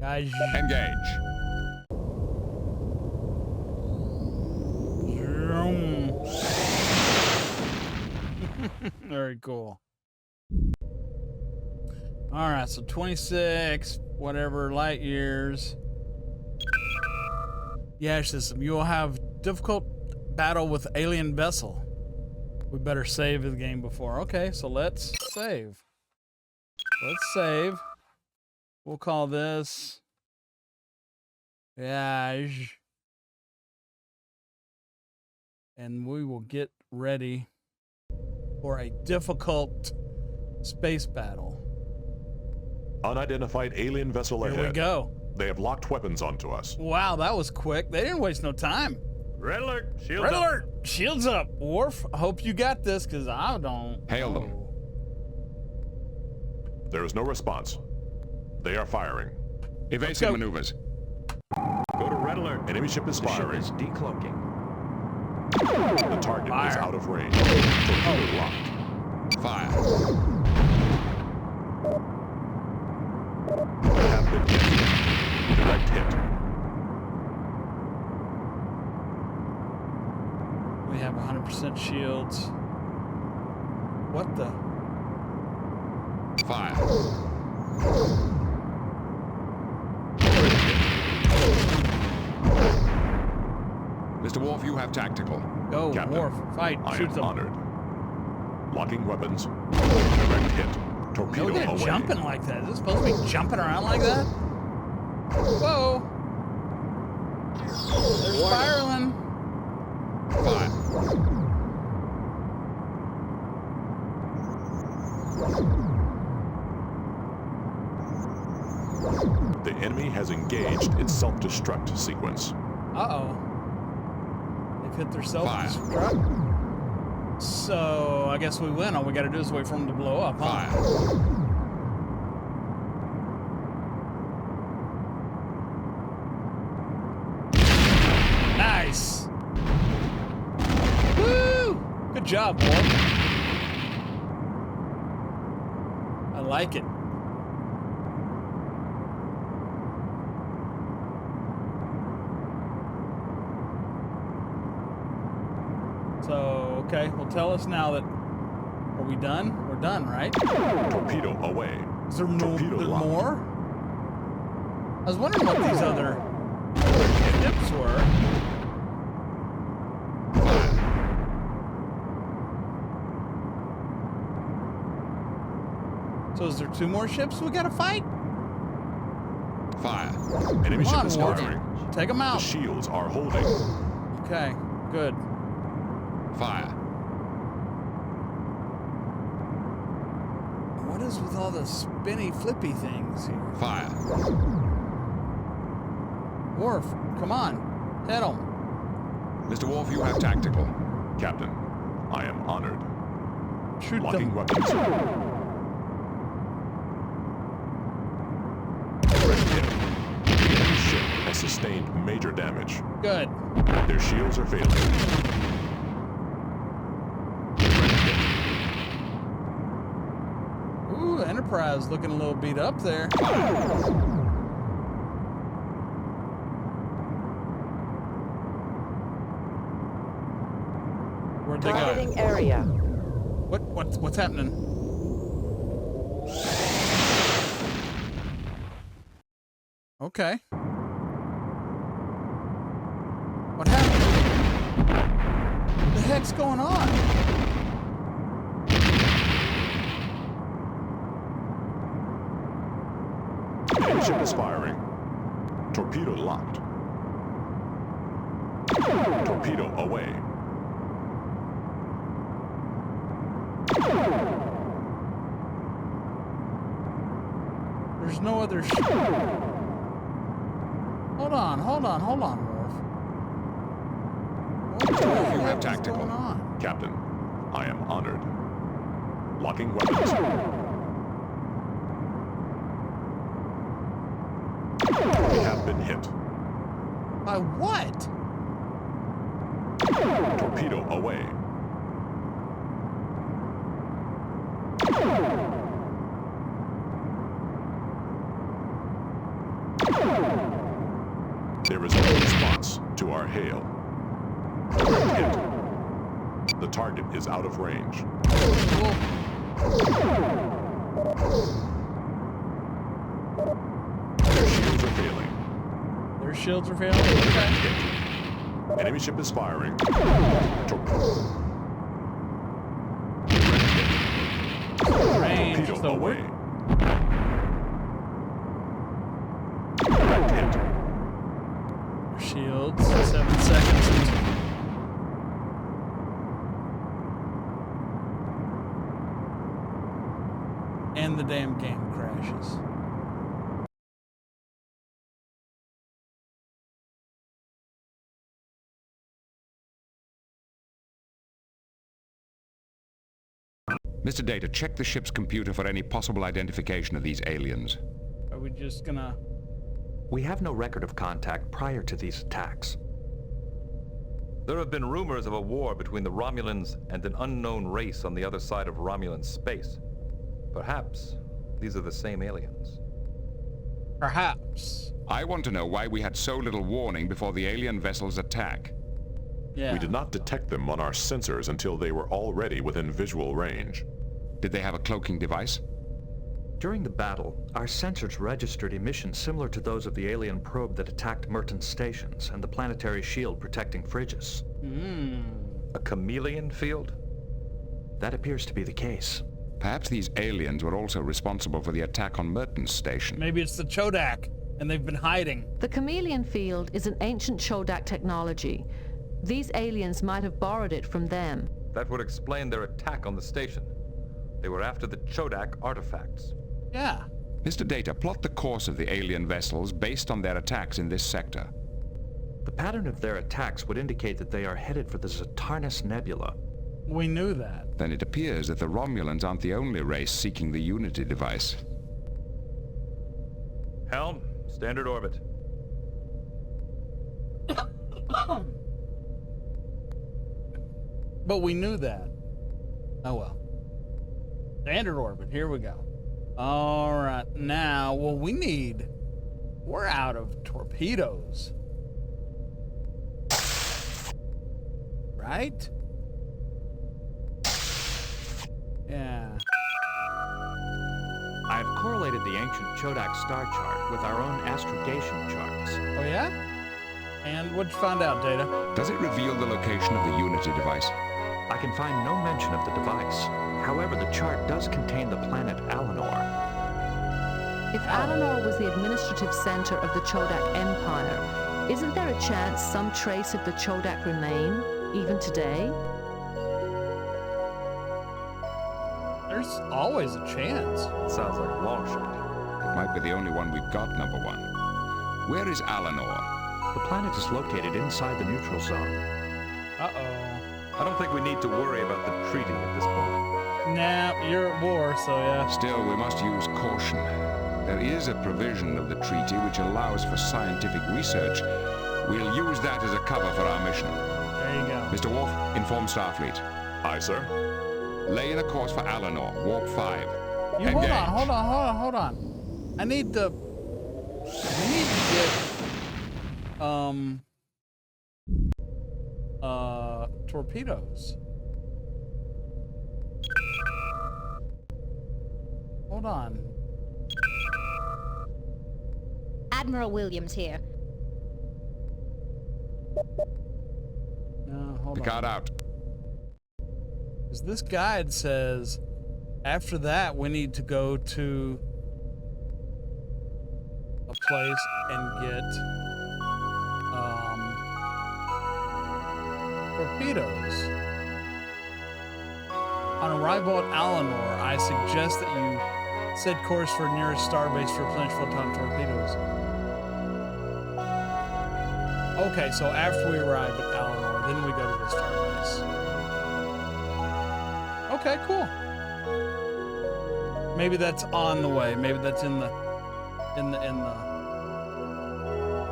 Yaj. Engage. Very cool. All right, so 26, whatever, light years. Yaj system. You will have difficult battle with alien vessel. We better save the game before. Okay, so let's save. Let's save. We'll call this Yaj. And we will get ready for a difficult space battle. Unidentified alien vessel ahead. Here we go. They have locked weapons onto us. Wow, that was quick. They didn't waste no time. Red alert! Shields Red up! alert! Shields up! Worf, I hope you got this, because I don't. Hail them. There is no response. They are firing. Evasive maneuvers. Go to red alert. Enemy ship is firing. The ship is decloaking. The target is out of range. Torpedo locked. Fire. Have been hit. Direct hit. We have 100% shields. What the? Fire. Mr. Worf, you have tactical. Go, Captain, Worf, fight, I shoot am them. honored. Locking weapons. Direct hit. Torpedo Look at it away. jumping like that. Is it supposed to be jumping around like that? Whoa. There's spiraling. Fire. The enemy has engaged its self-destruct sequence. Uh-oh. They've hit their self-destruct. So, I guess we win. All we gotta do is wait for them to blow up, huh? Fire. Nice! Woo! Good job, Wolf. I like it. So, okay, well, tell us now that... Are we done? We're done, right? Torpedo away. Is there Torpedo locked. more? I was wondering what these other ships were. So is there 2 more ships we gotta fight? Fire. Enemy Come ship on, is Worf. firing. Take them The out. shields are holding. Okay, good. Fire. What is with all the spinny, flippy things here? Fire. Worf, come on. Hit them. Mr. Worf, you have tactical. Captain, I am honored. Shoot Locking them. weapons. Direct hit. The enemy ship has sustained major damage. Good. Their shields are failing. Ooh, Enterprise looking a little beat up there. Where'd they go? Targeting area. What's happening? Okay. What happened? What the heck's going on? Enemy ship is firing. Torpedo locked. Torpedo away. There's no other ship. Hold on, Worf. What the heck is going on? Captain, I am honored. Locking weapons. We have been hit. By what? Torpedo away. There is no response to our hail. Hit. The target is out of range. Their shields are failing. Their shields are failing? Okay. Enemy ship is firing. Range, Torpedo so away. Shields, 7 seconds. And the damn game crashes. Mr. Data, check the ship's computer for any possible identification of these aliens. Are we just gonna... We have no record of contact prior to these attacks. There have been rumors of a war between the Romulans and an unknown race on the other side of Romulan space. Perhaps these are the same aliens. Perhaps. I want to know why we had so little warning before the alien vessel's attack. Yeah. We did not detect them on our sensors until they were already within visual range. Did they have a cloaking device? During the battle, our sensors registered emissions similar to those of the alien probe that attacked Merton's stations and the planetary shield protecting Frigis. A chameleon field? That appears to be the case. Perhaps these aliens were also responsible for the attack on Merton's station. Maybe it's the Chodak, and they've been hiding. The chameleon field is an ancient Chodak technology. These aliens might have borrowed it from them. That would explain their attack on the station. They were after the Chodak artifacts. Yeah. Mr. Data, plot the course of the alien vessels based on their attacks in this sector. The pattern of their attacks would indicate that they are headed for the Zatarnis Nebula. We knew that. Then it appears that the Romulans aren't the only race seeking the Unity device. Helm, standard orbit. But we knew that. Oh well. Standard orbit, here we go. All right, now, we're out of torpedoes. Right? Yeah. I have correlated the ancient Chodak star chart with our own astrogation charts. Oh yeah? And what'd you find out, Data? Does it reveal the location of the Unity device? I can find no mention of the device. However, the chart does contain the planet Alanor. If Alanor was the administrative center of the Chodak Empire, isn't there a chance some trace of the Chodak remain, even today? There's always a chance. Sounds like a long shot. It might be the only one we've got, number one. Where is Alanor? The planet is located inside the neutral zone. Uh-oh. I don't think we need to worry about the treaty at this point. Nah, you're at war, so yeah. Still, we must use caution. There is a provision of the treaty which allows for scientific research. We'll use that as a cover for our mission. There you go. Mr. Worf, inform Starfleet. Aye, sir. Lay in a course for Alanor, warp 5. You hold on. I need to get torpedoes. Hold on. Admiral Williams here. No, hold Picard on. out. Because this guide says after that we need to go to a place and get torpedoes. On arrival at Alanor, I suggest that you set course for nearest starbase to replenish photon torpedoes. Okay, so after we arrive at Alanor, then we go to the starbase. Okay, cool. Maybe that's on the way. Maybe that's in the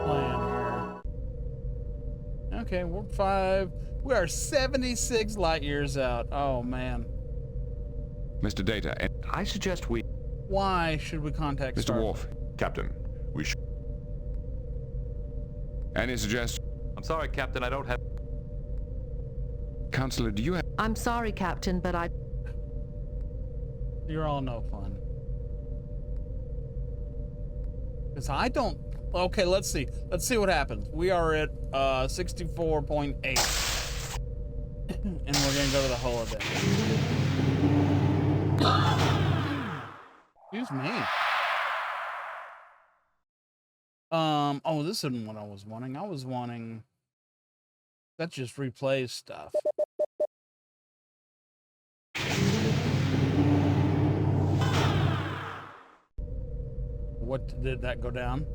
plan here. Okay, we are 76 light years out. Oh man. Mr. Data, I suggest we... Why should we contact Mr. Starfleet? Worf. Captain, we should... Any suggestions? I'm sorry, Captain, I don't have... Counselor, do you have... I'm sorry, Captain, but I... You're all no fun. Because I don't... Okay, let's see. Let's see what happens. We are at 64.8. And we're going to go to the holodeck. Excuse me. Oh, this isn't what I was wanting. I was wanting... That just replays stuff. What did that go down?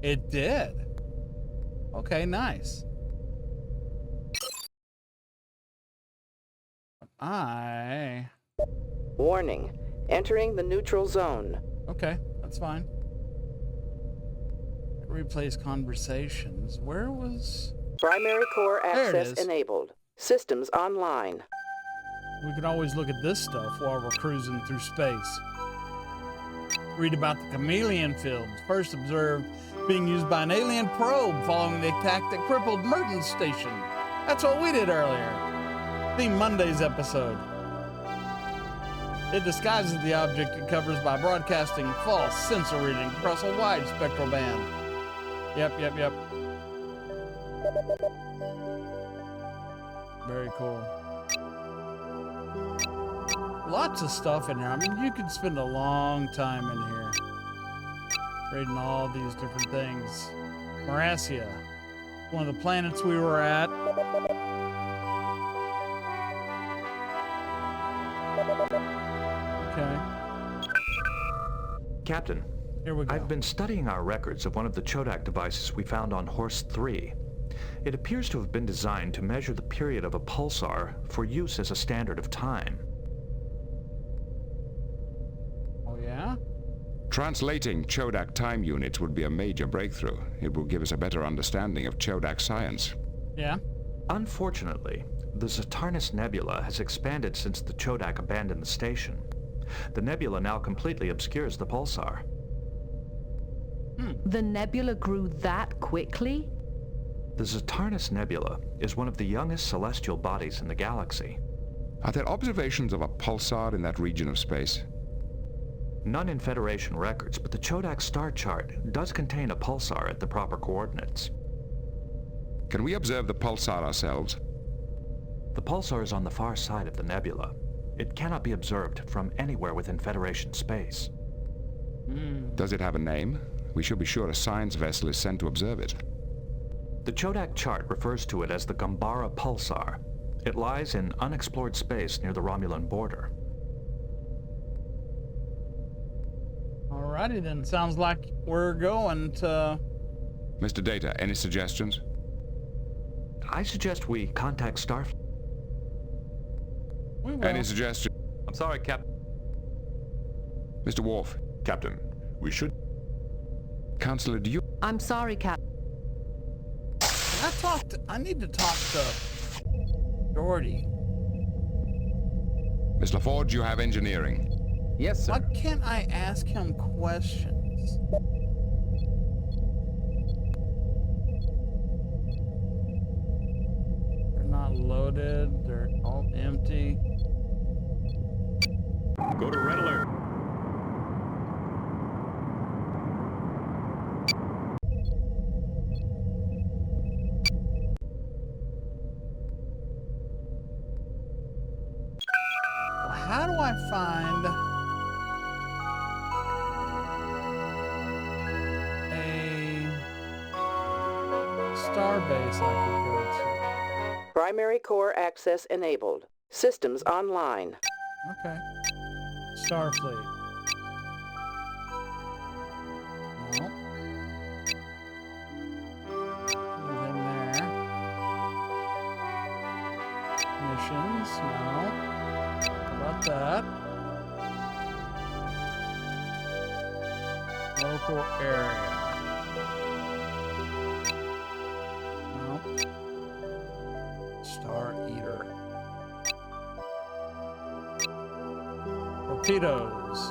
It did. Okay, nice. Warning. Entering the neutral zone. Okay, that's fine. It replays conversations. Where was... Primary core There it access is. enabled. Systems online. We could always look at this stuff while we're cruising through space. Read about the chameleon fields, first observed being used by an alien probe following the attack that crippled Merton's station. That's what we did earlier. The Monday's episode. It disguises the object it covers by broadcasting false sensor reading across a wide spectral band. Yep. Very cool. Lots of stuff in here. I mean, you could spend a long time in here reading all these different things. Marassia, one of the planets we were at. Okay. Captain, here we go. I've been studying our records of one of the Chodak devices we found on Horst III. It appears to have been designed to measure the period of a pulsar for use as a standard of time. Oh, yeah? Translating Chodak time units would be a major breakthrough. It will give us a better understanding of Chodak science. Yeah? Unfortunately, the Zatarnis Nebula has expanded since the Chodak abandoned the station. The nebula now completely obscures the pulsar. The nebula grew that quickly? The Zatarnis Nebula is one of the youngest celestial bodies in the galaxy. Are there observations of a pulsar in that region of space? None in Federation records, but the Chodak star chart does contain a pulsar at the proper coordinates. Can we observe the pulsar ourselves? The pulsar is on the far side of the nebula. It cannot be observed from anywhere within Federation space. Does it have a name? We should be sure a science vessel is sent to observe it. The Chodak chart refers to it as the Gambara pulsar. It lies in unexplored space near the Romulan border. Alrighty then. Sounds like we're going to... Mr. Data, any suggestions? I suggest we contact Starfleet. Any suggestions? I'm sorry, Captain. Mr. Worf. Captain, we should... Counselor, do you... I'm sorry, Cap. I need to talk to Geordi. Miss LaForge, you have engineering. Yes, sir. Why can't I ask him questions? They're not loaded. They're all empty. Go to red alert. Well, how do I find a starbase I could go to? Primary core access enabled. Systems online. Okay. Starfleet. No. Nothing there. Missions. No. How about that? Local area. No. Star Eater. Torpedoes.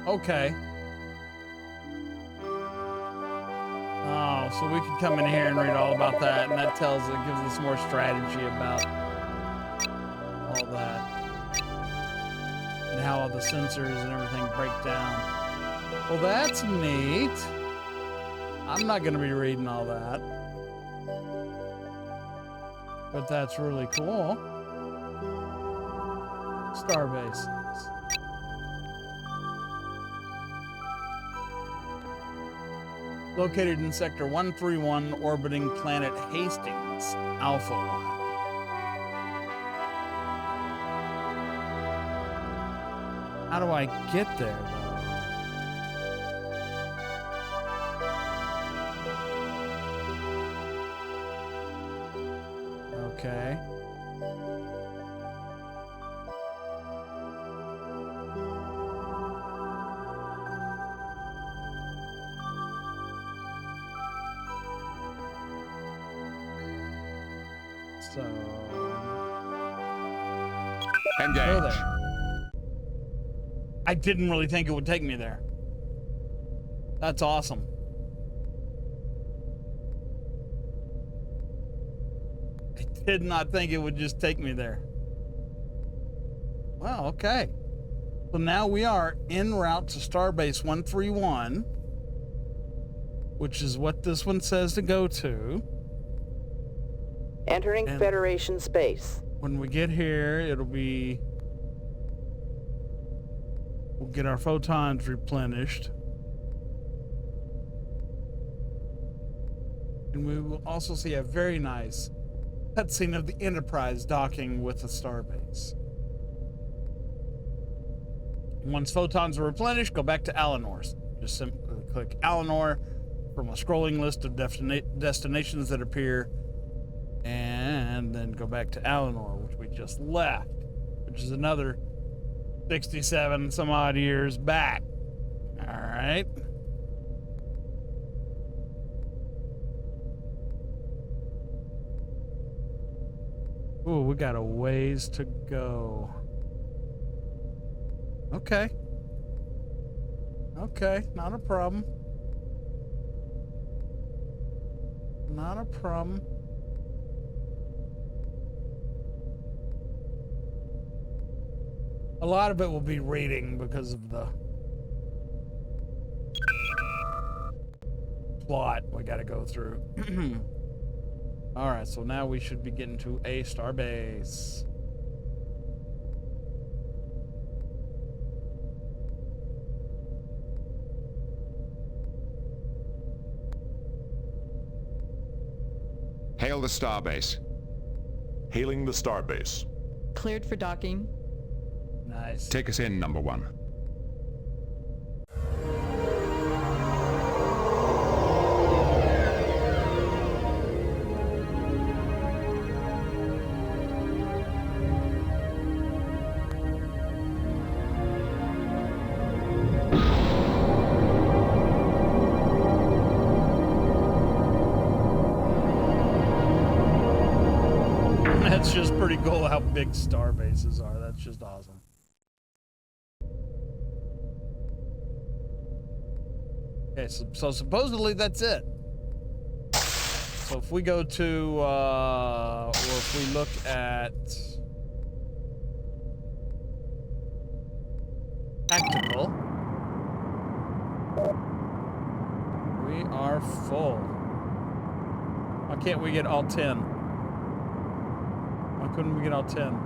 Okay. Oh, so we could come in here and read all about that, and that gives us more strategy about all that. And how all the sensors and everything break down. Well, that's neat. I'm not going to be reading all that. But that's really cool. Starbases. Located in Sector 131, orbiting planet Hastings, Alpha 1. How do I get there, though? Okay. So Engage. Go there. I didn't really think it would take me there. That's awesome. I did not think it would just take me there. Well, okay. So now we are en route to Starbase 131, which is what this one says to go to. Entering And Federation space. when we get here, we'll get our photons replenished. And we will also see a very nice cutscene of the Enterprise docking with the starbase. Once photons are replenished, go back to Alinor's. Just simply click Alinor from a scrolling list of destinations that appear, and then go back to Alinor, which we just left, which is another 67 some odd years back. All right. Ooh, we got a ways to go. Okay. Okay, not a problem. Not a problem. A lot of it will be reading because of the plot we got to go through. All right, so now we should be getting to a starbase. Hail the starbase. Hailing the starbase. Cleared for docking. Nice. Take us in, number one. That's just pretty cool how big star bases are. That's just awesome. Okay, so supposedly that's it. So if we go to, or if we look at tactical, we are full. Why can't we get all 10? Why couldn't we get all 10?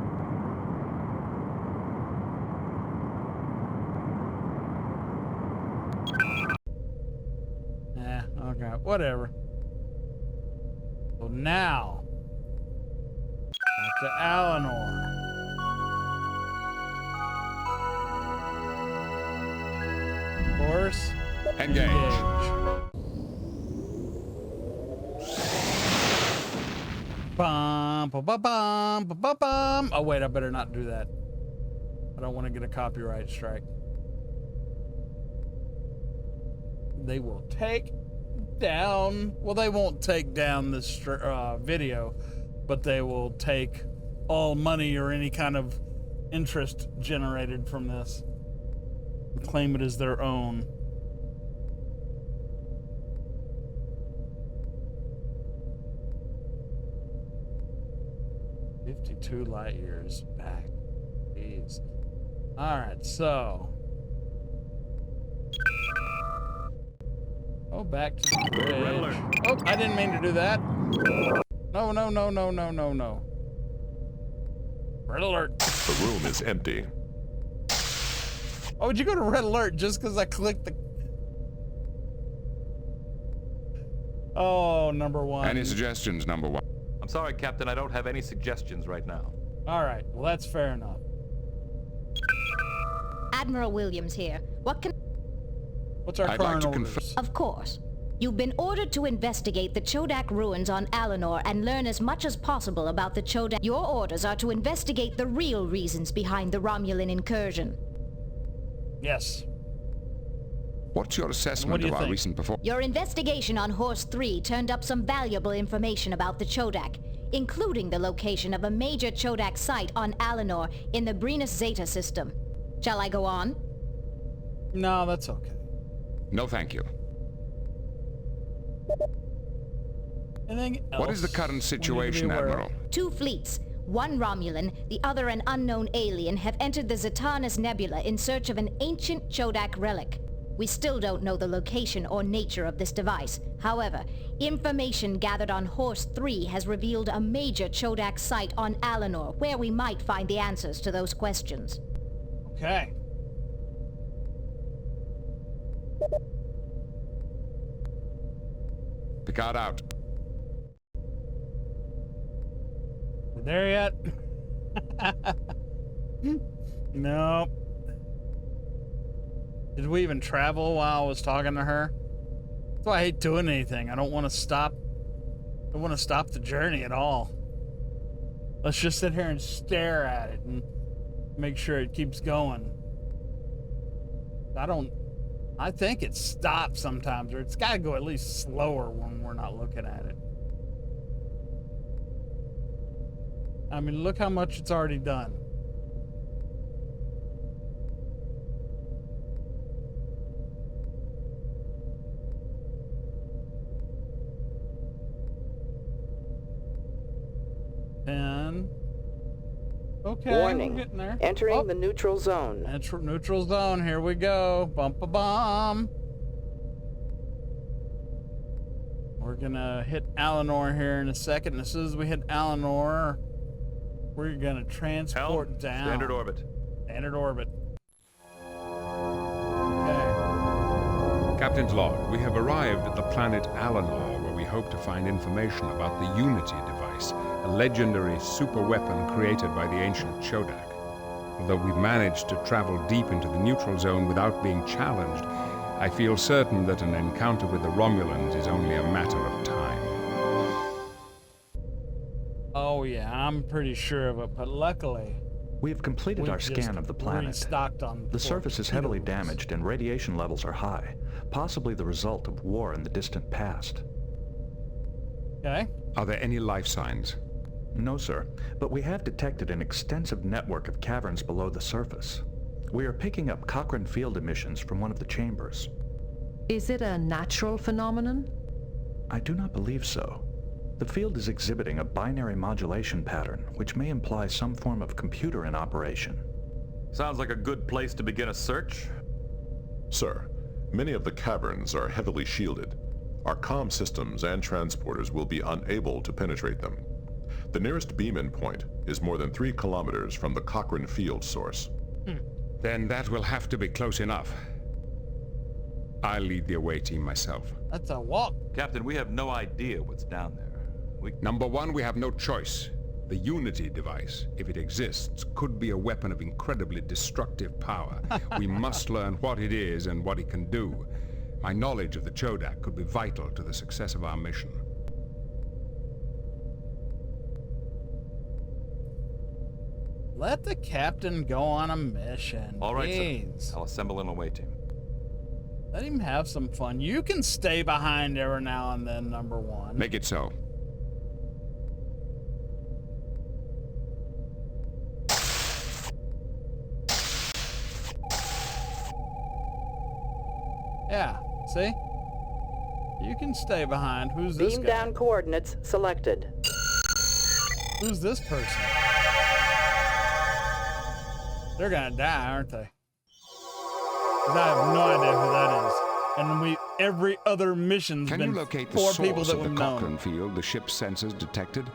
Okay, whatever. So now, back to Alinor. Course. Engage. Bum, ba, ba, bum, ba, ba, bum. Oh wait, I better not do that. I don't want to get a copyright strike. They will take down, well, they won't take down this video, but they will take all money or any kind of interest generated from this and claim it as their own. "52 light years back." Jeez. All right, so back to the bridge. Oh, I didn't mean to do that. No, no, no, no, no, no, no. Red alert. The room is empty. Oh, would you go to red alert just because I clicked the... Oh, number one. Any suggestions, number one? I'm sorry, Captain, I don't have any suggestions right now. All right, well, that's fair enough. Admiral Williams here. What can... What's our current orders? Of course. You've been ordered to investigate the Chodak ruins on Alinor and learn as much as possible about the Chodak. Your orders are to investigate the real reasons behind the Romulan incursion. Yes. What's your assessment of our recent performance? Your investigation on Horst III turned up some valuable information about the Chodak, including the location of a major Chodak site on Alinor in the Brenus Zeta system. Shall I go on? No, that's okay. No, thank you. Anything else? What is the current situation, Admiral? 2 fleets, one Romulan, the other an unknown alien, have entered the Zatanus Nebula in search of an ancient Chodak relic. We still don't know the location or nature of this device. However, information gathered on Horst III has revealed a major Chodak site on Alinor where we might find the answers to those questions. Okay. Picard out. You there yet? No. Did we even travel while I was talking to her? That's why I hate doing anything. I don't want to stop. I don't want to stop the journey at all. Let's just sit here and stare at it and make sure it keeps going. I think it stops sometimes, or it's got to go at least slower when we're not looking at it. I mean, look how much it's already done. And okay, warning. We're getting there. Entering the neutral zone. Neutral zone. Here we go. Bump a bomb. We're gonna hit Alinor here in a second. And as soon as we hit Alinor, we're gonna transport down. Standard orbit. Standard orbit. Captain's log, we have arrived at the planet Alinor, where we hope to find information about the Unity device, a legendary superweapon created by the ancient Chodak. Although we've managed to travel deep into the neutral zone without being challenged, I feel certain that an encounter with the Romulans is only a matter of time. Oh yeah, I'm pretty sure of it, but luckily... We have completed our scan of the planet. The surface is heavily damaged and radiation levels are high, possibly the result of war in the distant past. Okay. Are there any life signs? No, sir, but we have detected an extensive network of caverns below the surface. We are picking up Cochrane field emissions from one of the chambers. Is it a natural phenomenon? I do not believe so. The field is exhibiting a binary modulation pattern, which may imply some form of computer in operation. Sounds like a good place to begin a search. Sir, many of the caverns are heavily shielded. Our comm systems and transporters will be unable to penetrate them. The nearest beam-in point is more than 3 kilometers from the Cochrane field source. Then that will have to be close enough. I'll lead the away team myself. That's a walk. Captain, we have no idea what's down there. Number one, we have no choice. The Unity device, if it exists, could be a weapon of incredibly destructive power. We must learn what it is and what it can do. My knowledge of the Chodak could be vital to the success of our mission. Let the captain go on a mission. All right, Jeez. sir. I'll assemble an away team. Let him have some fun. You can stay behind every now and then, number one. Make it so. Yeah, see? You can stay behind. Who's this Beam guy? down coordinates selected. Who's this person? They're gonna die, aren't they? 'Cause I have no idea who that is. And every other mission's Can been you locate the 4 people source that of the we've Cochrane known. field the ship's sensors detected?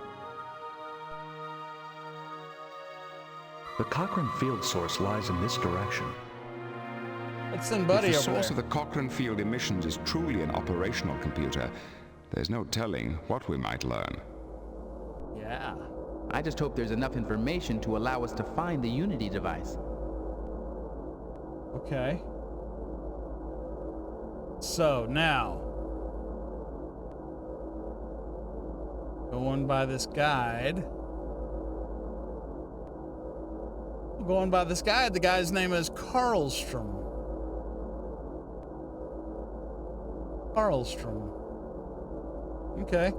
The Cochrane field source lies in this direction. Let's send Buddy If the over source there. of the Cochrane field emissions is truly an operational computer, there's no telling what we might learn. Yeah. I just hope there's enough information to allow us to find the Unity device. Okay. So now, going by this guide. Going by this guide, the guy's name is Karlstrom. Karlstrom. Okay.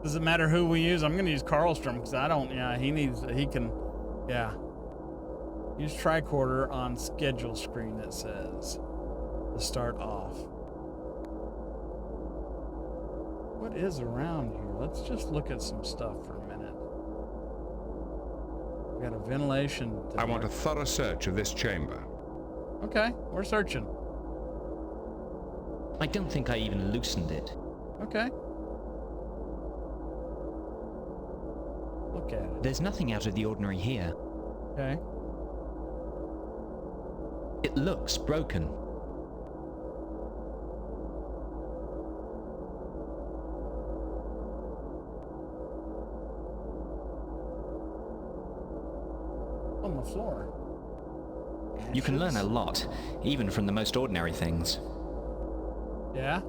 Does it matter who we use? I'm going to use Karlstrom because I don't, yeah, he can, yeah. Use tricorder on schedule screen, it says. To start off. What is around here? Let's just look at some stuff for a minute. We got a ventilation. I want a thorough search of this chamber. Okay, we're searching. I don't think I even loosened it. Okay. Look at it. There's nothing out of the ordinary here. Okay. It looks broken. On the floor. You can learn a lot, even from the most ordinary things. Yeah?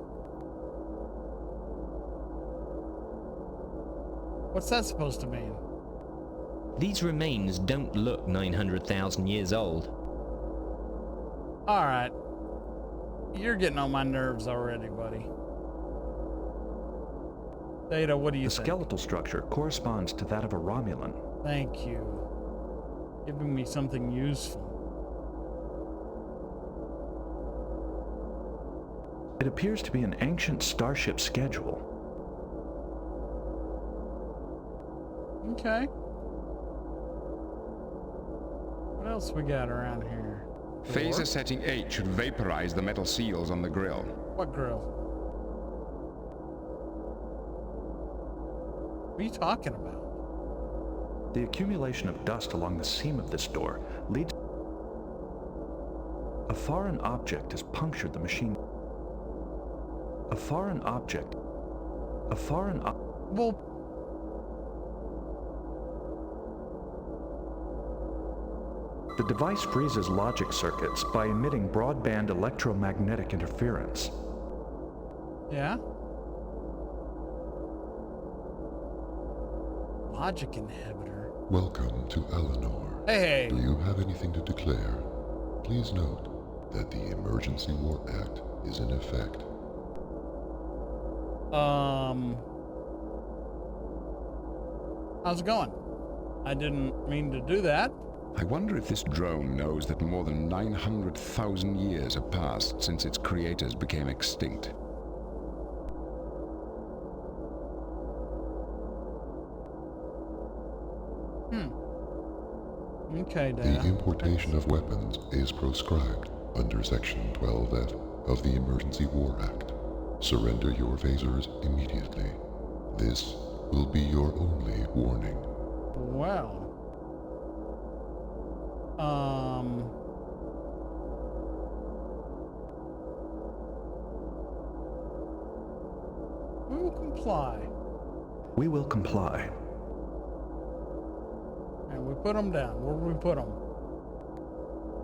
What's that supposed to mean? These remains don't look 900,000 years old. Alright. You're getting on my nerves already, buddy. Data, what do you The think? skeletal structure corresponds to that of a Romulan. Thank you. Giving me something useful. It appears to be an ancient starship schedule. Okay. What else we got around here? Phaser setting 8 should vaporize the metal seals on the grill. What grill? What are you talking about? The accumulation of dust along the seam of this door leads... A foreign object has punctured the machine. A foreign object... Well... The device freezes logic circuits by emitting broadband electromagnetic interference. Yeah? Logic inhibitor. Welcome to Eleanor. Hey! Do you have anything to declare? Please note that the Emergency Warp Act is in effect. How's it going? I didn't mean to do that. I wonder if this drone knows that more than 900,000 years have passed since its creators became extinct. Okay, The Dad. importation of weapons is proscribed under Section 12F of the Emergency War Act. Surrender your phasers immediately. This will be your only warning. Well. We will comply. We will comply. And we put them down. Where do we put them?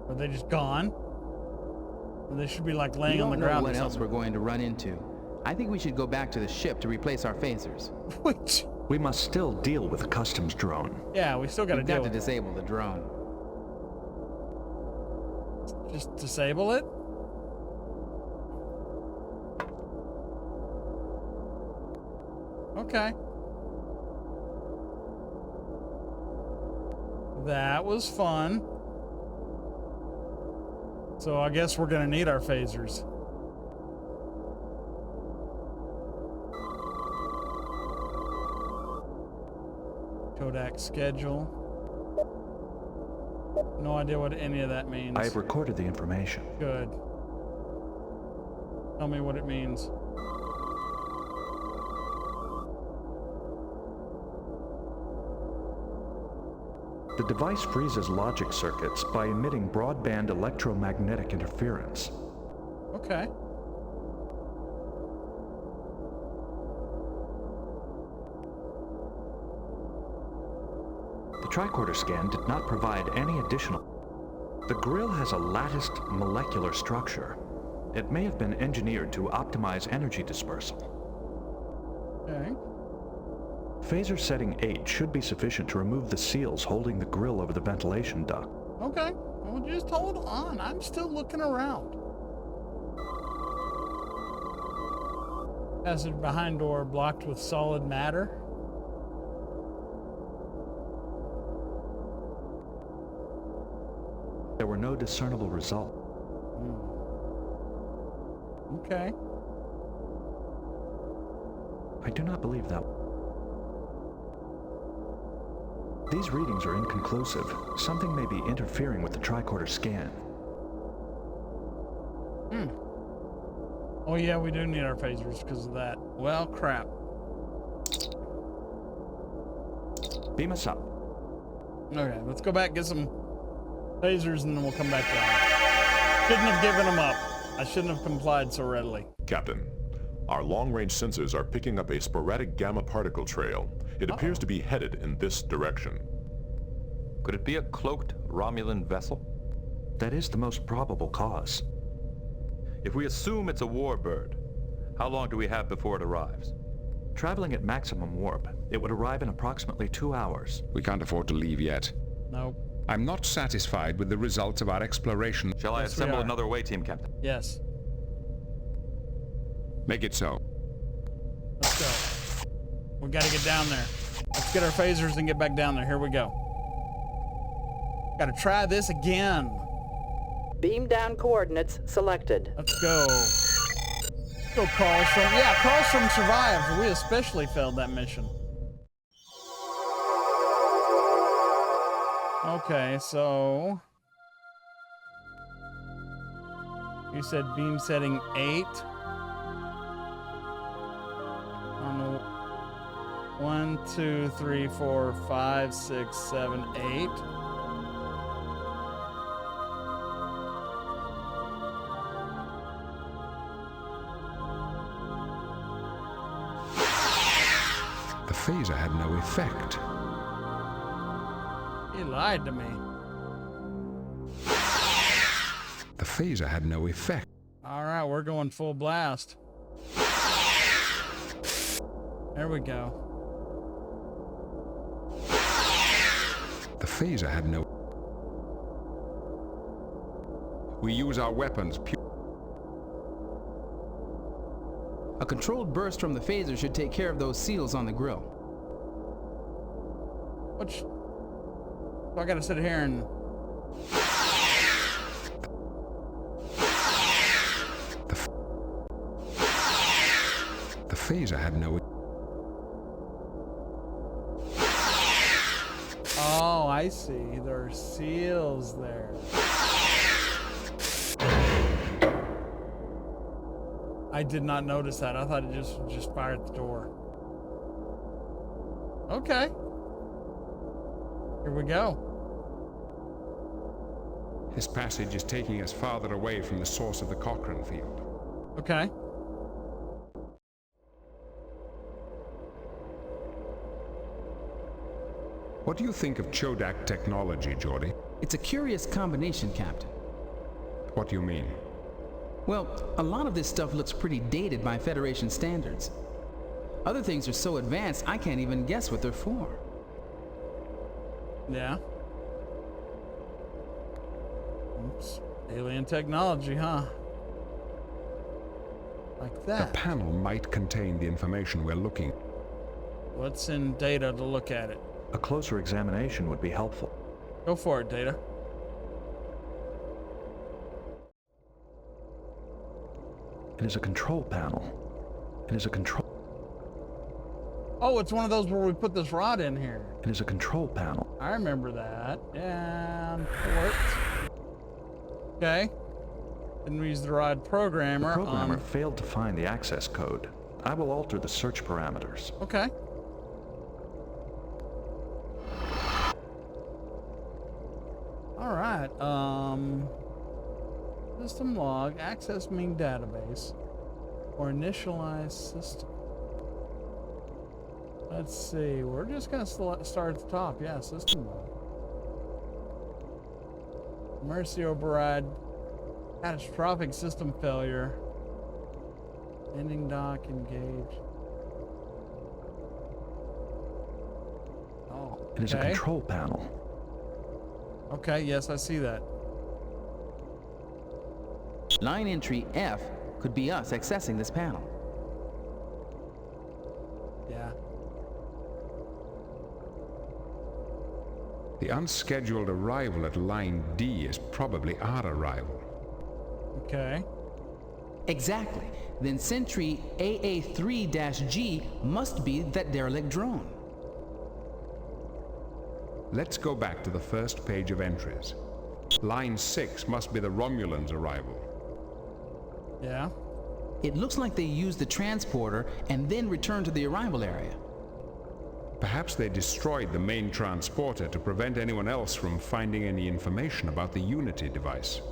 Are they just gone? Or they should be like laying on the ground. What else we're going to run into? I think we should go back to the ship to replace our phasers. Which? We must still deal with the customs drone. Yeah, we still got to deal with it. We've got to disable the drone. Just disable it? Okay. That was fun. So I guess we're gonna need our phasers. Chodak schedule. No idea what any of that means. I have recorded the information. Good. Tell me what it means. The device freezes logic circuits by emitting broadband electromagnetic interference. Okay. The tricorder scan did not provide any additional. The grill has a latticed molecular structure. It may have been engineered to optimize energy dispersal. Okay. Phaser setting 8 should be sufficient to remove the seals holding the grill over the ventilation duct. Okay. Well, just hold on. I'm still looking around. Passage behind door blocked with solid matter. There were no discernible results. Okay. I do not believe that. These readings are inconclusive. Something may be interfering with the tricorder scan. Oh yeah, we do need our phasers because of that. Well, crap. Beam us up. Okay, let's go back, get some phasers, and then we'll come back down. Shouldn't have given them up. I shouldn't have complied so readily. Captain, our long-range sensors are picking up a sporadic gamma particle trail. It appears to be headed in this direction. Could it be a cloaked Romulan vessel? That is the most probable cause. If we assume it's a warbird, how long do we have before it arrives? Traveling at maximum warp, it would arrive in approximately 2 hours. We can't afford to leave yet. Nope. I'm not satisfied with the results of our exploration. Shall I assemble another way team, Captain? Yes. Make it so. Let's go. We gotta get down there. Let's get our phasers and get back down there. Here we go. Gotta try this again. Beam down coordinates selected. Let's go. Let's go, Carlstrom. Yeah, Carlstrom survived. We especially failed that mission. Okay, so you said beam setting 8. On the 1, 2, 3, 4, 5, 6, 7, 8. The phaser had no effect. He lied to me. The phaser had no effect. All right, we're going full blast. There we go. The phaser had no... We use our weapons A controlled burst from the phaser should take care of those seals on the grill. Which... So I gotta sit here and... The phaser had no... Oh, I see. There are seals there. I did not notice that. I thought it just fired the door. Okay. Here we go. This passage is taking us farther away from the source of the Cochrane field. Okay. What do you think of Chodak technology, Geordie? It's a curious combination, Captain. What do you mean? Well, a lot of this stuff looks pretty dated by Federation standards. Other things are so advanced, I can't even guess what they're for. Yeah. Oops. Alien technology, huh? Like that. The panel might contain the information we're looking. What's in Data to look at it? A closer examination would be helpful. Go for it, Data. It is a control panel. It is a control... Oh, it's one of those where we put this rod in here. It is a control panel. I remember that. And port. Okay. Didn't use the rod programmer. The programmer failed to find the access code. I will alter the search parameters. Okay. All right. System log, access main database, or initialize system. Let's see. We're just gonna start at the top. Yeah, system log. Emergency override. Catastrophic system failure. Ending dock engaged. Oh, okay. It is a control panel. Okay, yes, I see that. Line entry F could be us accessing this panel. Yeah. The unscheduled arrival at line D is probably our arrival. Okay. Exactly. Then Sentry AA3-G must be that derelict drone. Let's go back to the first page of entries. Line 6 must be the Romulans' arrival. Yeah. It looks like they used the transporter and then returned to the arrival area. Perhaps they destroyed the main transporter to prevent anyone else from finding any information about the Unity device.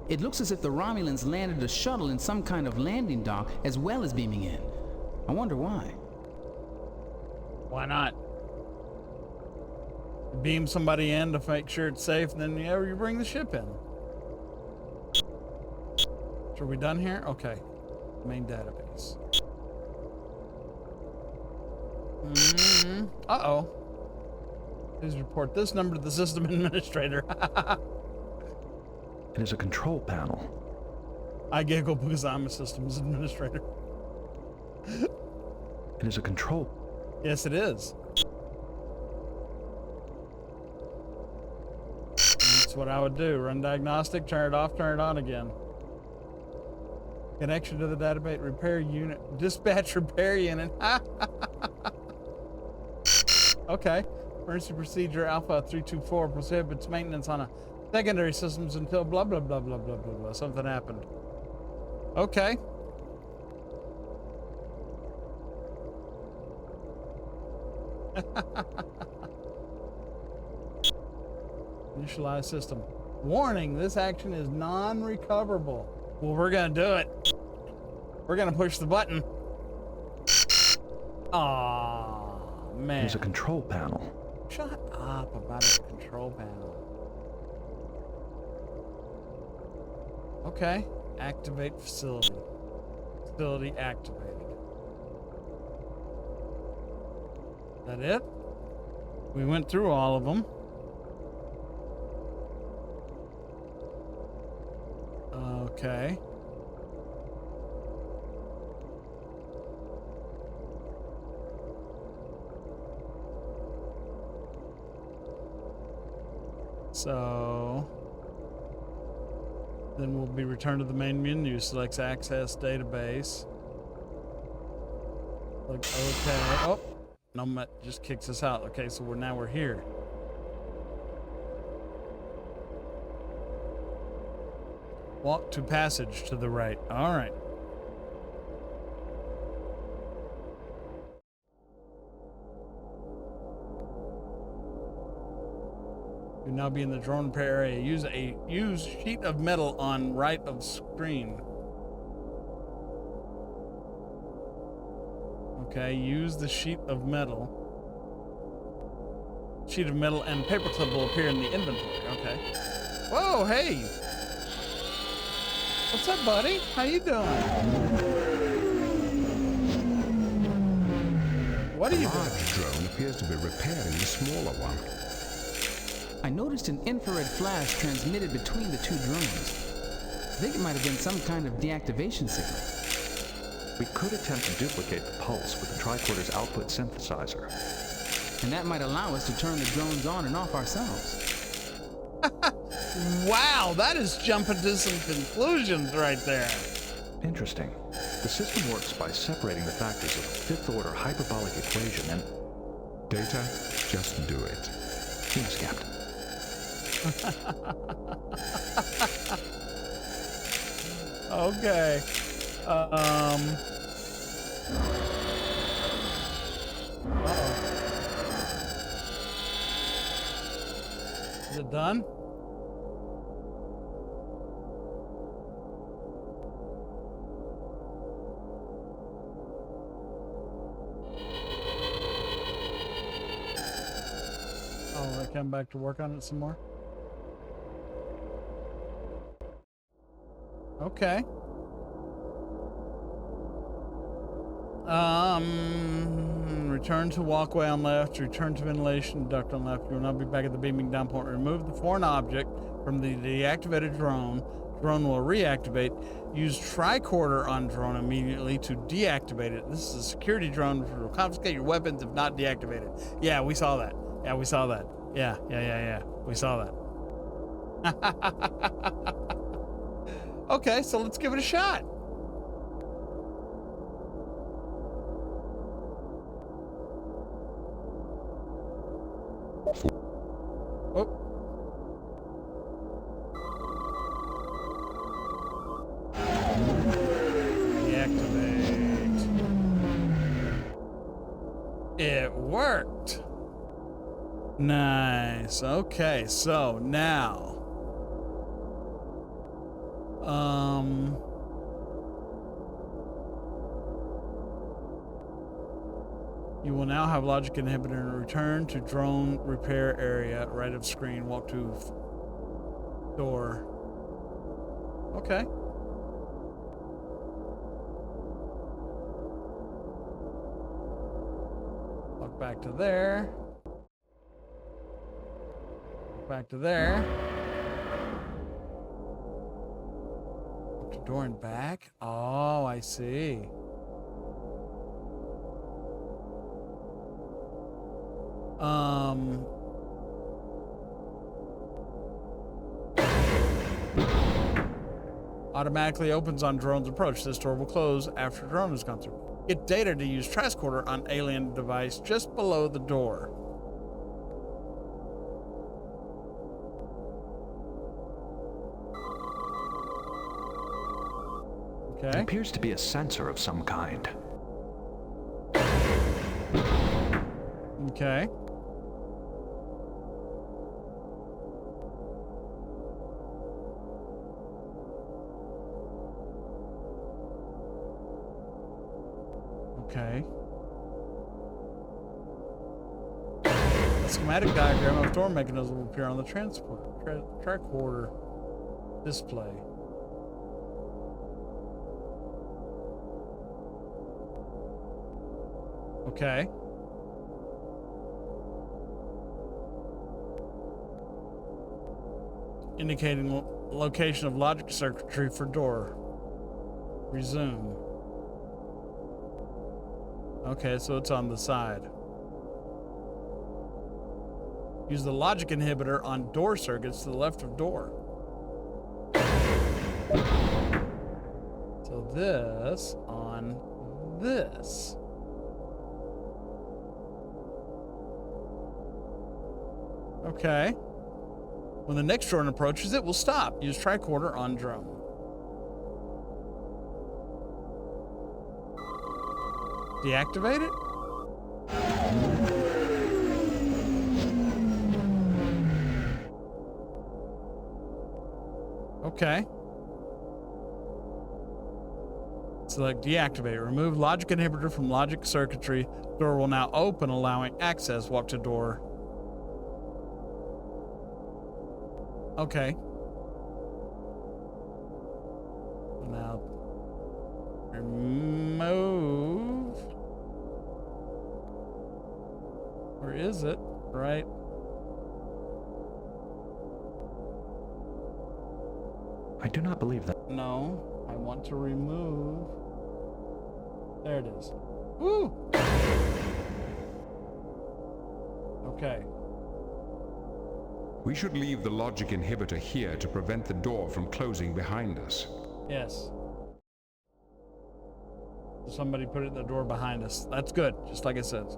It looks as if the Romulans landed a shuttle in some kind of landing dock as well as beaming in. I wonder why. Why not? Beam somebody in to make sure it's safe, and then you bring the ship in. So are we done here? Okay. Main database. Uh-oh. Please report this number to the system administrator. It is a control panel. I giggle because I'm a systems administrator. It is a control. Yes, it is. That's what I would do. Run diagnostic, turn it off, turn it on again. Connection to the database repair unit. Dispatch repair unit. Okay. Emergency procedure Alpha 324 prohibits maintenance on a secondary systems until blah blah blah blah blah blah blah. Something happened. Okay. Initialize system. Warning, this action is non-recoverable. Well, we're gonna do it. We're gonna push the button. Aw, man. It is a control panel. Shut up about a control panel. Okay. Activate facility. Facility activated. That it? We went through all of them. Okay. So then we'll be returned to the main menu. Selects access database. Like, okay. Oh, no, just kicks us out. Okay, so we're here. Walk to passage to the right. All right. You'll now be in the drone repair area. Use sheet of metal on right of screen. Okay, use the sheet of metal. Sheet of metal and paperclip will appear in the inventory. Okay. Whoa, hey! What's up, buddy? How you doing? What are you doing? The large drone appears to be repairing the smaller one. I noticed an infrared flash transmitted between the two drones. I think it might have been some kind of deactivation signal. We could attempt to duplicate the pulse with the tricorder's output synthesizer. And that might allow us to turn the drones on and off ourselves. Wow, that is jumping to some conclusions right there. Interesting. The system works by separating the factors of a fifth-order hyperbolic equation and... Data, just do it. Yes, Captain. Okay. Uh-oh. Is it done? Oh, I come back to work on it some more? Okay. Return to walkway on left, return to ventilation duct on left. You will now be back at the beaming down point. Remove the foreign object from the deactivated drone. Drone will reactivate. Use tricorder on drone immediately to deactivate it. This is a security drone which will confiscate your weapons if not deactivated. Yeah, we saw that. Yeah, we saw that. Yeah. We saw that. Okay, so let's give it a shot. Oh. Deactivate. It worked. Nice. Okay, so now you will now have logic inhibitor and return to drone repair area, right of screen, walk to door. Okay. Walk back to there. Walk back to there. Walk to door and back. Oh, I see. Automatically opens on drone's approach. This door will close after drone is gone through. Get data to use tricorder on alien device just below the door. Okay. It appears to be a sensor of some kind. Okay. Okay. A schematic diagram of door mechanism will appear on the tricorder display. Okay. Indicating location of logic circuitry for door. Resume. Okay, so it's on the side. Use the logic inhibitor on door circuits to the left of door. So this on this. Okay. When the next drone approaches it, we'll stop. Use tricorder on drone. Deactivate it? Okay. Select deactivate. Remove logic inhibitor from logic circuitry. Door will now open, allowing access. Walk to door. Okay. Now remove. Where is it? Right. I do not believe that. No, I want to remove. There it is. Woo! Okay. We should leave the logic inhibitor here to prevent the door from closing behind us. Yes. Somebody put it in the door behind us. That's good, just like it says.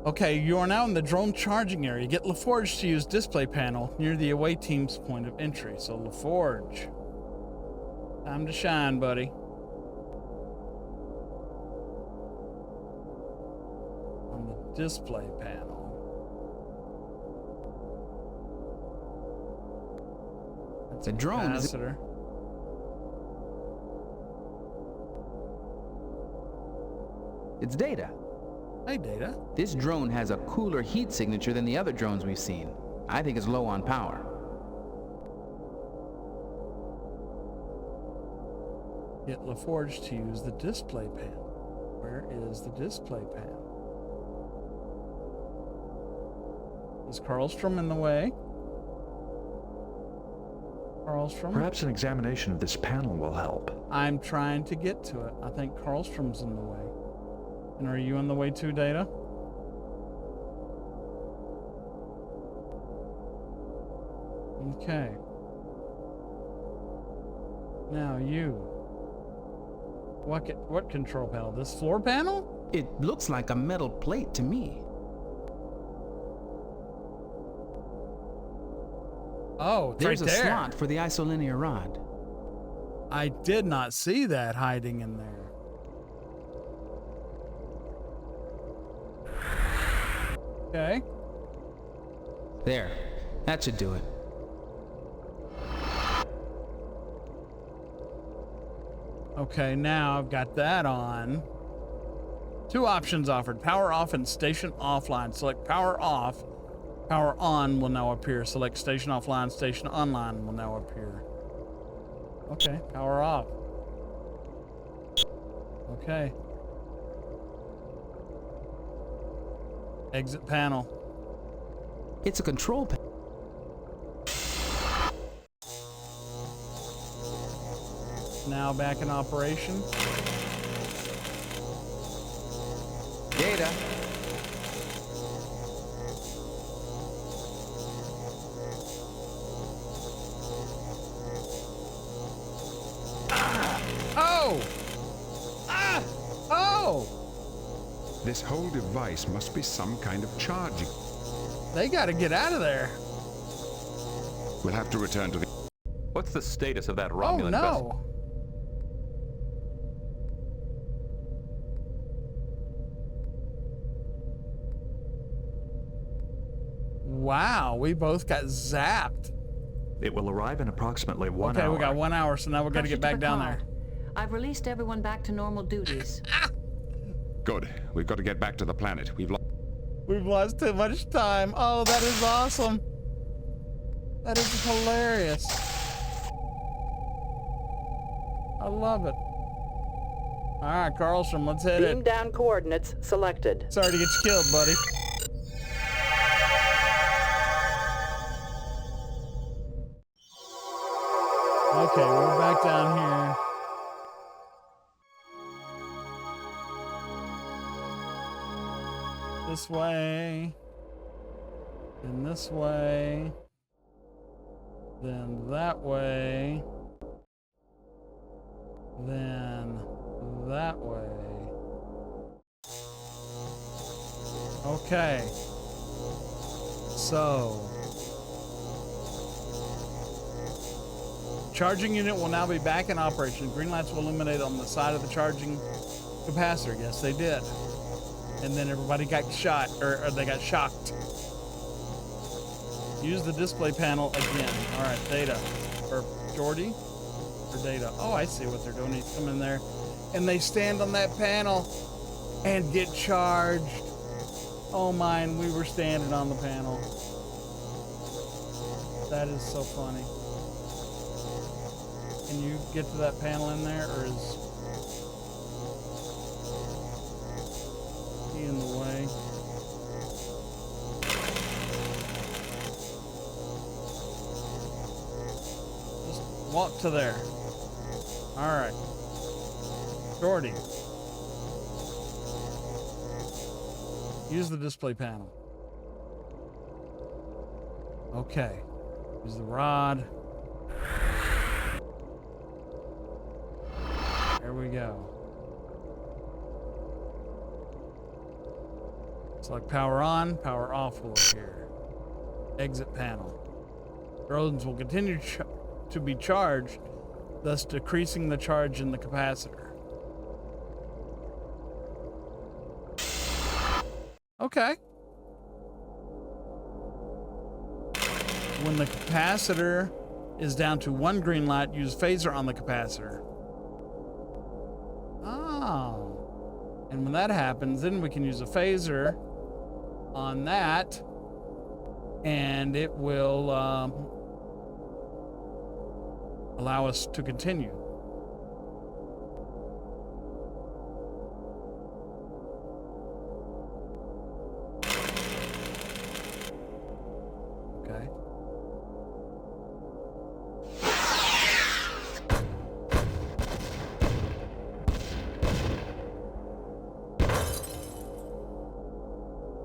Okay, you are now in the drone charging area. Get LaForge to use display panel near the away team's point of entry. So LaForge, time to shine, buddy. On the display panel. That's a drone. Capacitor. It's Data. Hey, Data. This drone has a cooler heat signature than the other drones we've seen. I think it's low on power. Get LaForge to use the display panel. Where is the display panel? Is Karlstrom in the way? Karlstrom? Perhaps an examination of this panel will help. I'm trying to get to it. I think Karlstrom's in the way. And are you in the way too, Data? Okay. Now you. What control panel? This floor panel? It looks like a metal plate to me. Oh, it's There's right a there. slot for the isolinear rod. I did not see that hiding in there. Okay. There. That should do it. Okay, now I've got that on. Two options offered. Power off and station offline. Select power off. Power on will now appear. Select station offline. Station online will now appear. Okay, power off. Okay. Exit panel. It's a control panel. Now back in operation. Data. Oh! Ah! Oh! This whole device must be some kind of charging. They gotta get out of there. We'll have to return to the... What's the status of that Romulan no. vessel? Wow, we both got zapped. It will arrive in approximately 1 hour. Okay, we got 1 hour, so now we gotta get back down there. I've released everyone back to normal duties. Good. We've got to get back to the planet. We've lost too much time. Oh, that is awesome. That is hilarious. I love it. All right, Karlstrom, let's hit it. Beam down coordinates selected. Sorry to get you killed, buddy. Okay, we're back down here. This way. And this way. Then that way. Then that way. Okay. So. Charging unit will now be back in operation. Green lights will illuminate on the side of the charging capacitor. Yes, they did. And then everybody got shot, or they got shocked. Use the display panel again. All right, Data. Or Geordi? Or Data. Oh, I see what they're doing. He's coming there. And they stand on that panel and get charged. Oh, mine. We were standing on the panel. That is so funny. Can you get to that panel in there, or is he in the way? Just walk to there. All right. Jordy. Use the display panel. Okay. Use the rod. There we go. Select power on, power off will appear. Exit panel. Drones will continue to be charged, thus decreasing the charge in the capacitor. Okay. When the capacitor is down to 1 green light, use phaser on the capacitor. Oh. And when that happens, then we can use a phaser on that, and it will allow us to continue. Okay.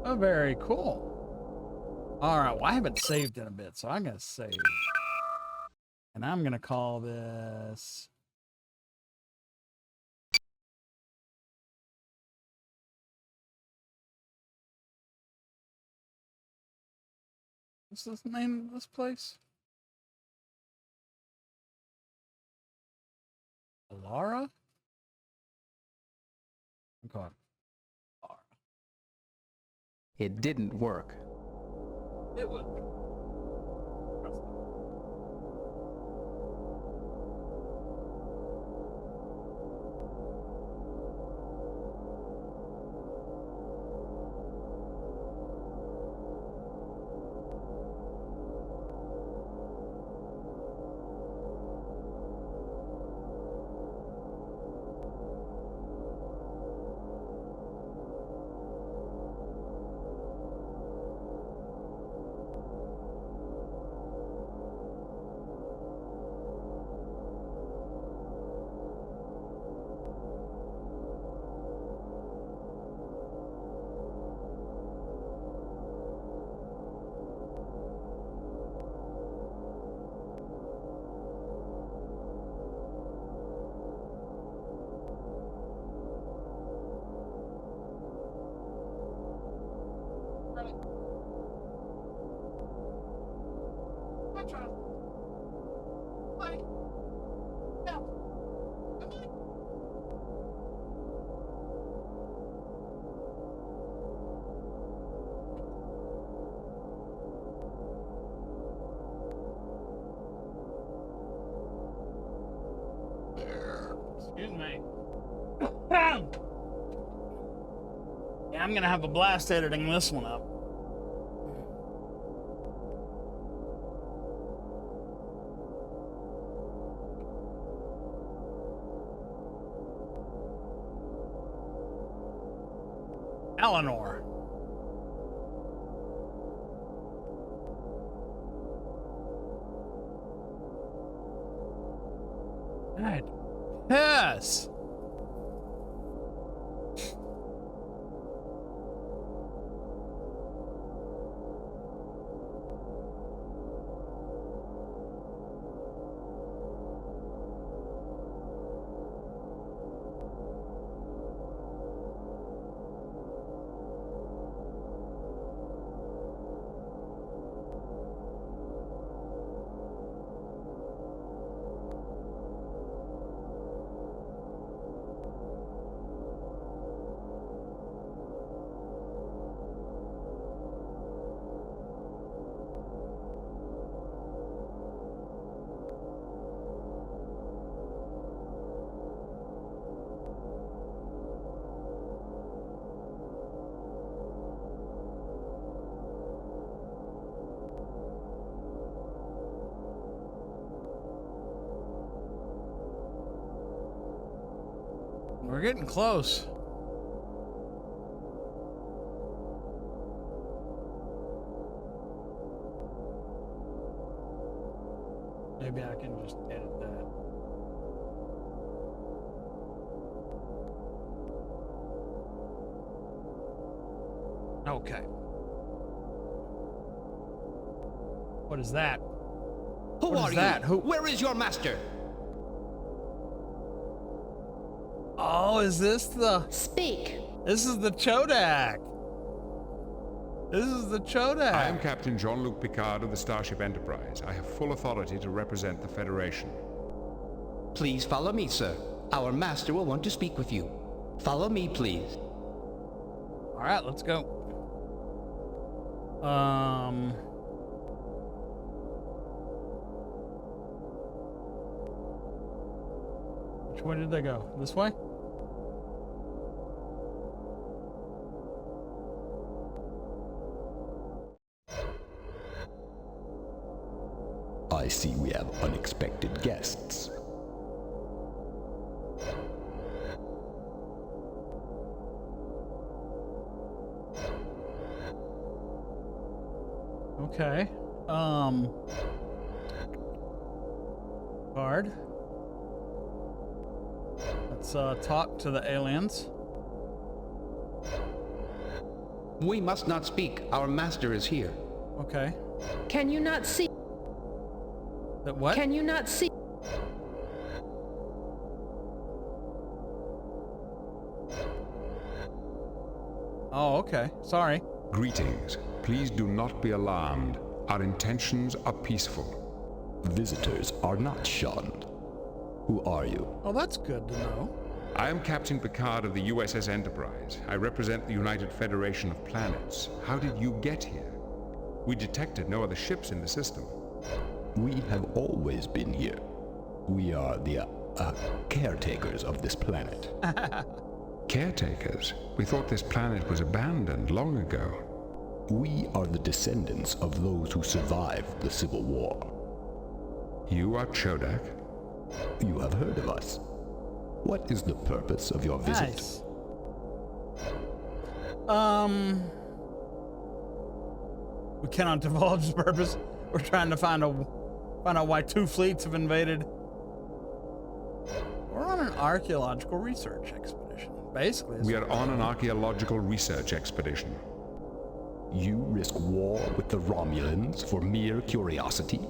Oh, very cool. All right, well, I haven't saved in a bit, so I'm going to save. And I'm going to call this... What's the name of this place? Alara? Okay. It didn't work. It would. Excuse me. Yeah, I'm gonna have a blast editing this one up. Eleanor. God. Yes. getting close. Maybe I can just edit that. Okay. What is that? Who are you? Where is your master? Oh, is this the... Speak. This is the Chodak. This is the Chodak. I am Captain Jean-Luc Picard of the Starship Enterprise. I have full authority to represent the Federation. Please follow me, sir. Our master will want to speak with you. Follow me, please. All right, let's go. Which way did they go? This way? I see we have unexpected guests. Okay. Guard. Let's talk to the aliens. We must not speak. Our master is here. Okay. Can you not see? That what? Can you not see? Oh, okay. Sorry. Greetings. Please do not be alarmed. Our intentions are peaceful. Visitors are not shunned. Who are you? Oh, that's good to know. I am Captain Picard of the USS Enterprise. I represent the United Federation of Planets. How did you get here? We detected no other ships in the system. We have always been here. We are the caretakers of this planet. Caretakers? We thought this planet was abandoned long ago. We are the descendants of those who survived the Civil War. You are Chodak? You have heard of us. What is the purpose of your visit? Nice. We cannot divulge the purpose. We're trying to find out why 2 fleets have invaded. We're on an archaeological research expedition. Basically, we are on an archaeological research expedition. You risk war with the Romulans for mere curiosity?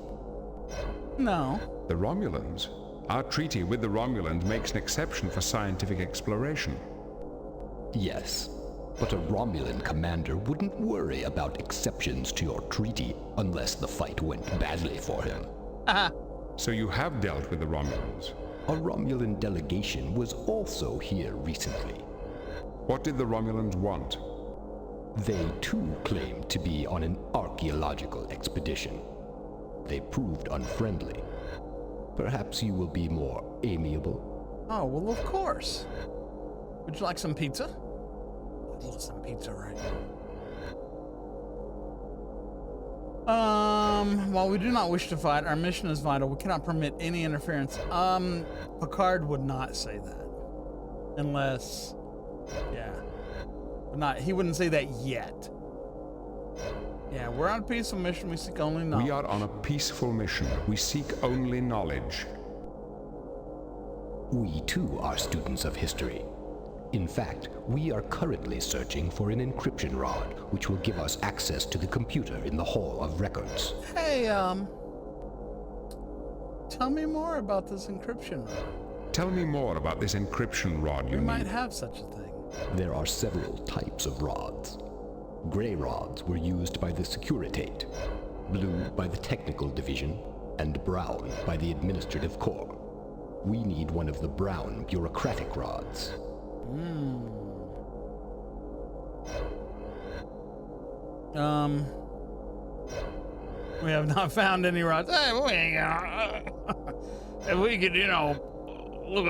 No. The Romulans? Our treaty with the Romulans makes an exception for scientific exploration. Yes, but a Romulan commander wouldn't worry about exceptions to your treaty unless the fight went badly for him. So you have dealt with the Romulans? A Romulan delegation was also here recently. What did the Romulans want? They too claimed to be on an archaeological expedition. They proved unfriendly. Perhaps you will be more amiable? Oh, well, of course. Would you like some pizza? I'd love some pizza right now. While we do not wish to fight, our mission is vital. We cannot permit any interference. Picard would not say that. Unless, yeah. He wouldn't say that yet. Yeah, we're on a peaceful mission. We seek only knowledge. We are on a peaceful mission. We seek only knowledge. We too are students of history. In fact, we are currently searching for an encryption rod, which will give us access to the computer in the Hall of Records. Hey, tell me more about this encryption rod. Tell me more about this encryption rod you We might need. have such a thing. There are several types of rods. Gray rods were used by the Securitate, blue by the Technical Division, and brown by the Administrative Corps. We need one of the brown bureaucratic rods. We have not found any rods. Hey, we ain't if we could,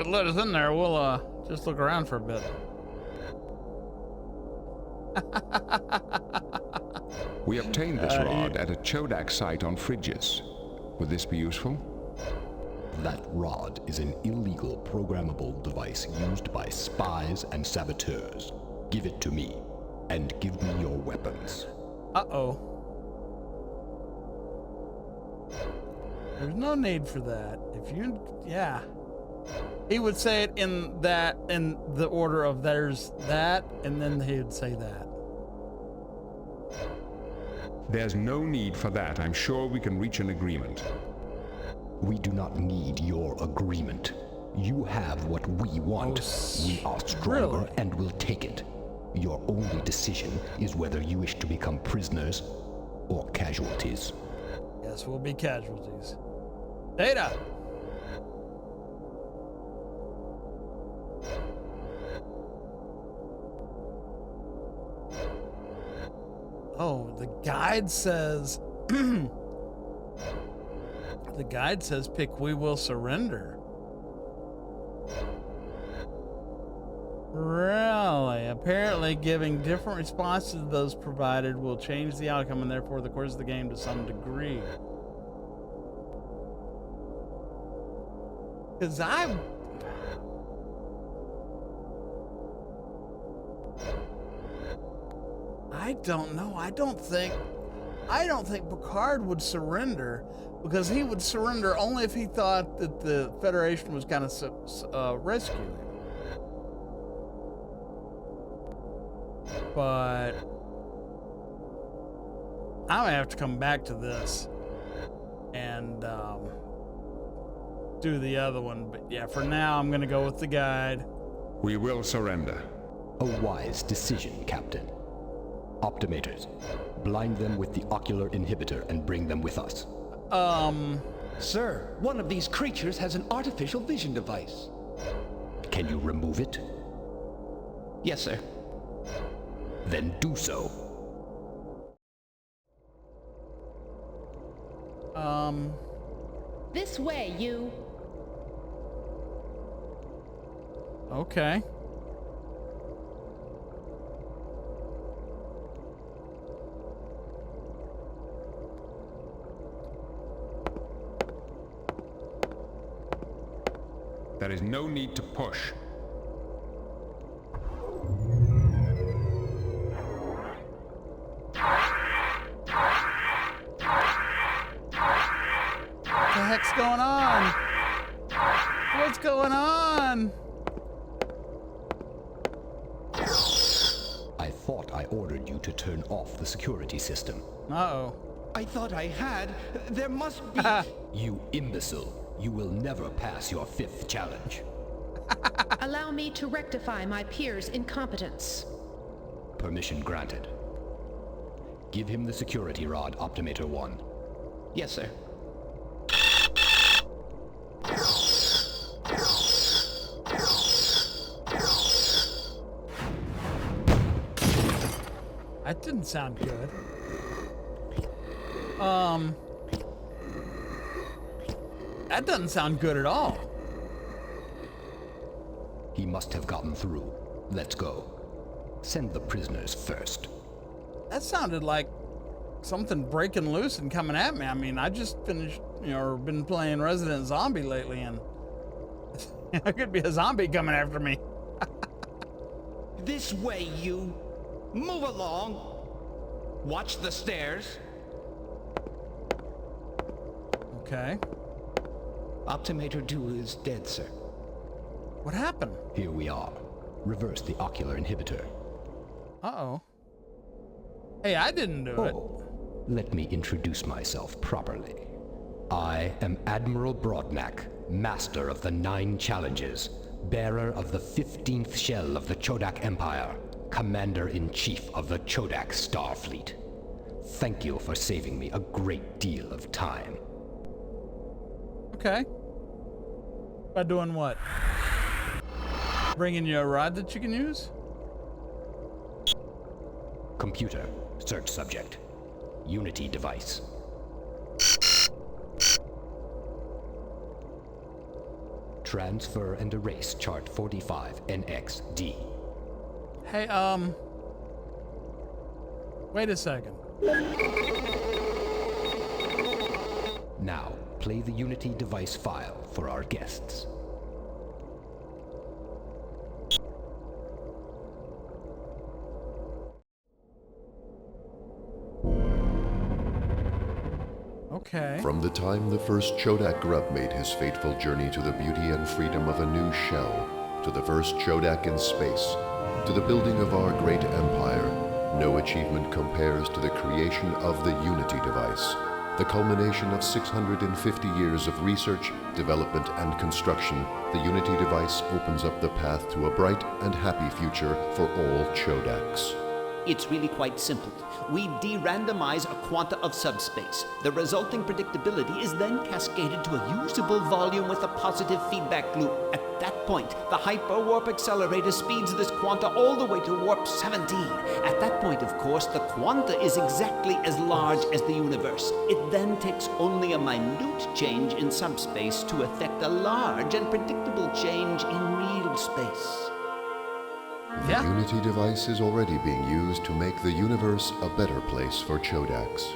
let us in there, we'll just look around for a bit. We obtained this rod at a Chodak site on Frigis. Would this be useful? That rod is an illegal programmable device used by spies and saboteurs. Give it to me, and give me your weapons. Uh-oh. There's no need for that. If you, yeah. He would say it in the order of there's that, and then he would say that. There's no need for that. I'm sure we can reach an agreement. We do not need your agreement. You have what we want. We are stronger and will take it. Your only decision is whether you wish to become prisoners or casualties. Yes, we'll be casualties. Data! Oh, the guide says... The guide says pick we will surrender. Really? Apparently giving different responses to those provided will change the outcome and therefore the course of the game to some degree. Because I don't know. I don't think Picard would surrender, because he would surrender only if he thought that the Federation was going to rescue him. But I'm gonna have to come back to this and do the other one. But yeah, for now I'm gonna go with the guide. We will surrender. A wise decision, Captain. Optimators, blind them with the ocular inhibitor and bring them with us. Sir, one of these creatures has an artificial vision device. Can you remove it? Yes, sir. Then do so. This way, you. Okay. There is no need to push. What the heck's going on? What's going on? I thought I ordered you to turn off the security system. Uh-oh. I thought I had. There must be... You imbecile. You will never pass your 5th challenge. Allow me to rectify my peers' incompetence. Permission granted. Give him the security rod, Optimator 1. Yes, sir. That didn't sound good. That doesn't sound good at all. He must have gotten through. Let's go. Send the prisoners first. That sounded like something breaking loose and coming at me. I mean, I just finished, been playing Resident Zombie lately, and it could be a zombie coming after me. This way, you. Move along. Watch the stairs. Okay. Optimator 2 is dead, sir. What happened? Here we are. Reverse the ocular inhibitor. Uh-oh. Hey, I didn't do it. Let me introduce myself properly. I am Admiral Broadnack, Master of the 9 Challenges, bearer of the 15th shell of the Chodak Empire, Commander-in-Chief of the Chodak Starfleet. Thank you for saving me a great deal of time. Okay. By doing what? Bringing you a rod that you can use? Computer, search subject. Unity device. Transfer and erase chart 45 NXD. Hey, wait a second. Now, play the Unity device file for our guests. Okay. From the time the first Chodak grub made his fateful journey to the beauty and freedom of a new shell, to the first Chodak in space, to the building of our great empire, no achievement compares to the creation of the Unity device, the culmination of 650 years of research, development, and construction. The Unity device opens up the path to a bright and happy future for all Chodaks. It's really quite simple. We de-randomize a quanta of subspace. The resulting predictability is then cascaded to a usable volume with a positive feedback loop. At that point, the hyperwarp accelerator speeds this quanta all the way to warp 17. At that point, of course, the quanta is exactly as large as the universe. It then takes only a minute change in subspace to affect a large and predictable change in real space. The Unity device is already being used to make the universe a better place for Chodaks.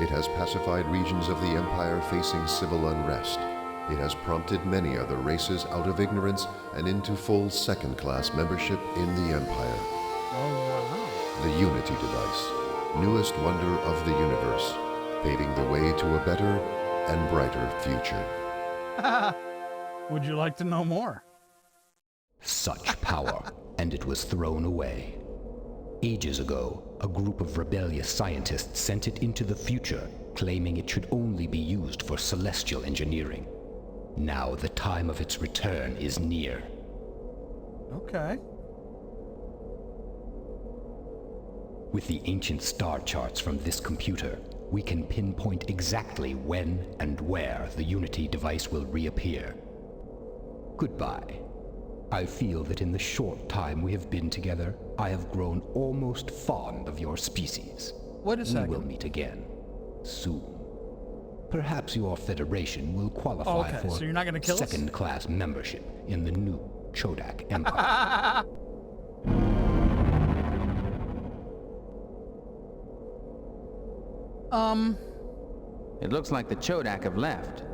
It has pacified regions of the Empire facing civil unrest. It has prompted many other races out of ignorance and into full second-class membership in the Empire. The Unity device, newest wonder of the universe, paving the way to a better and brighter future. Would you like to know more? Such power, and it was thrown away. Ages ago, a group of rebellious scientists sent it into the future, claiming it should only be used for celestial engineering. Now the time of its return is near. Okay. With the ancient star charts from this computer, we can pinpoint exactly when and where the Unity device will reappear. Goodbye. I feel that in the short time we have been together, I have grown almost fond of your species. Wait a second. We will meet again, soon. Perhaps your Federation will qualify for so you're not gonna kill us? second-class membership in the new Chodak Empire. It looks like the Chodak have left.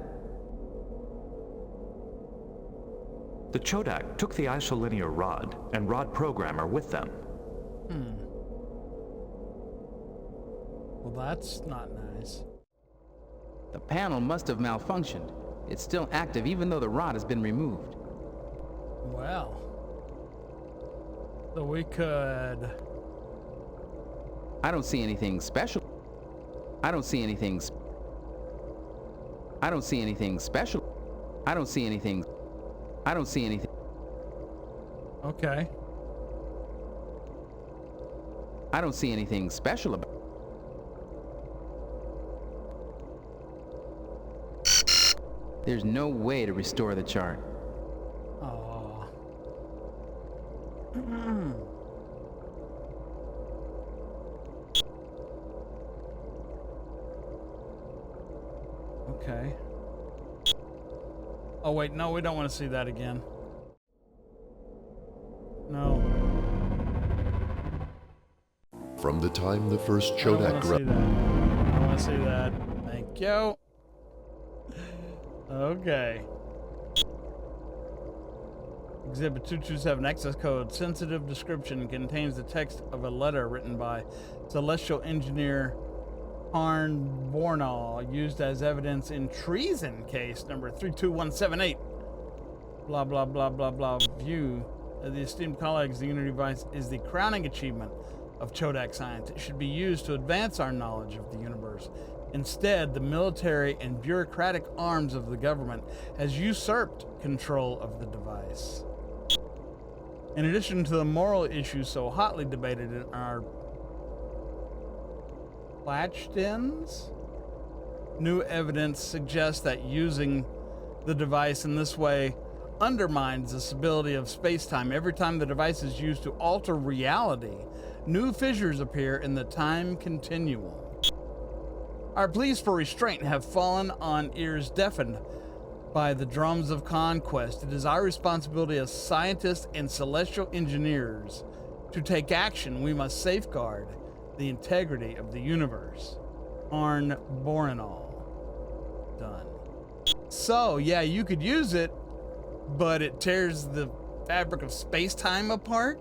The Chodak took the isolinear rod and rod programmer with them. Well, that's not nice. The panel must have malfunctioned. It's still active even though the rod has been removed. Well. So we could... I don't see anything special. I don't see anything special. I don't see anything. I don't see anything. Okay. I don't see anything special about. There's no way to restore the chart. Oh. Okay. Oh wait, no, we don't want to see that again. No. From the time the first I don't Chodak want to see that. I want to see that. Thank you. Okay. Exhibit 227, access code. Sensitive description contains the text of a letter written by celestial engineer Arn Bornall, used as evidence in treason case number 32178. Blah, blah, blah, blah, blah. View. The esteemed colleagues, the Unity device is the crowning achievement of Chodak science. It should be used to advance our knowledge of the universe. Instead, the military and bureaucratic arms of the government has usurped control of the device. In addition to the moral issues so hotly debated in our Platchdens, new evidence suggests that using the device in this way undermines the stability of space-time. Every time the device is used to alter reality, new fissures appear in the time continuum. Our pleas for restraint have fallen on ears deafened by the drums of conquest. It is our responsibility as scientists and celestial engineers to take action. We must safeguard the integrity of the universe. Arn Borinall. Done. So, yeah, you could use it, but it tears the fabric of space-time apart?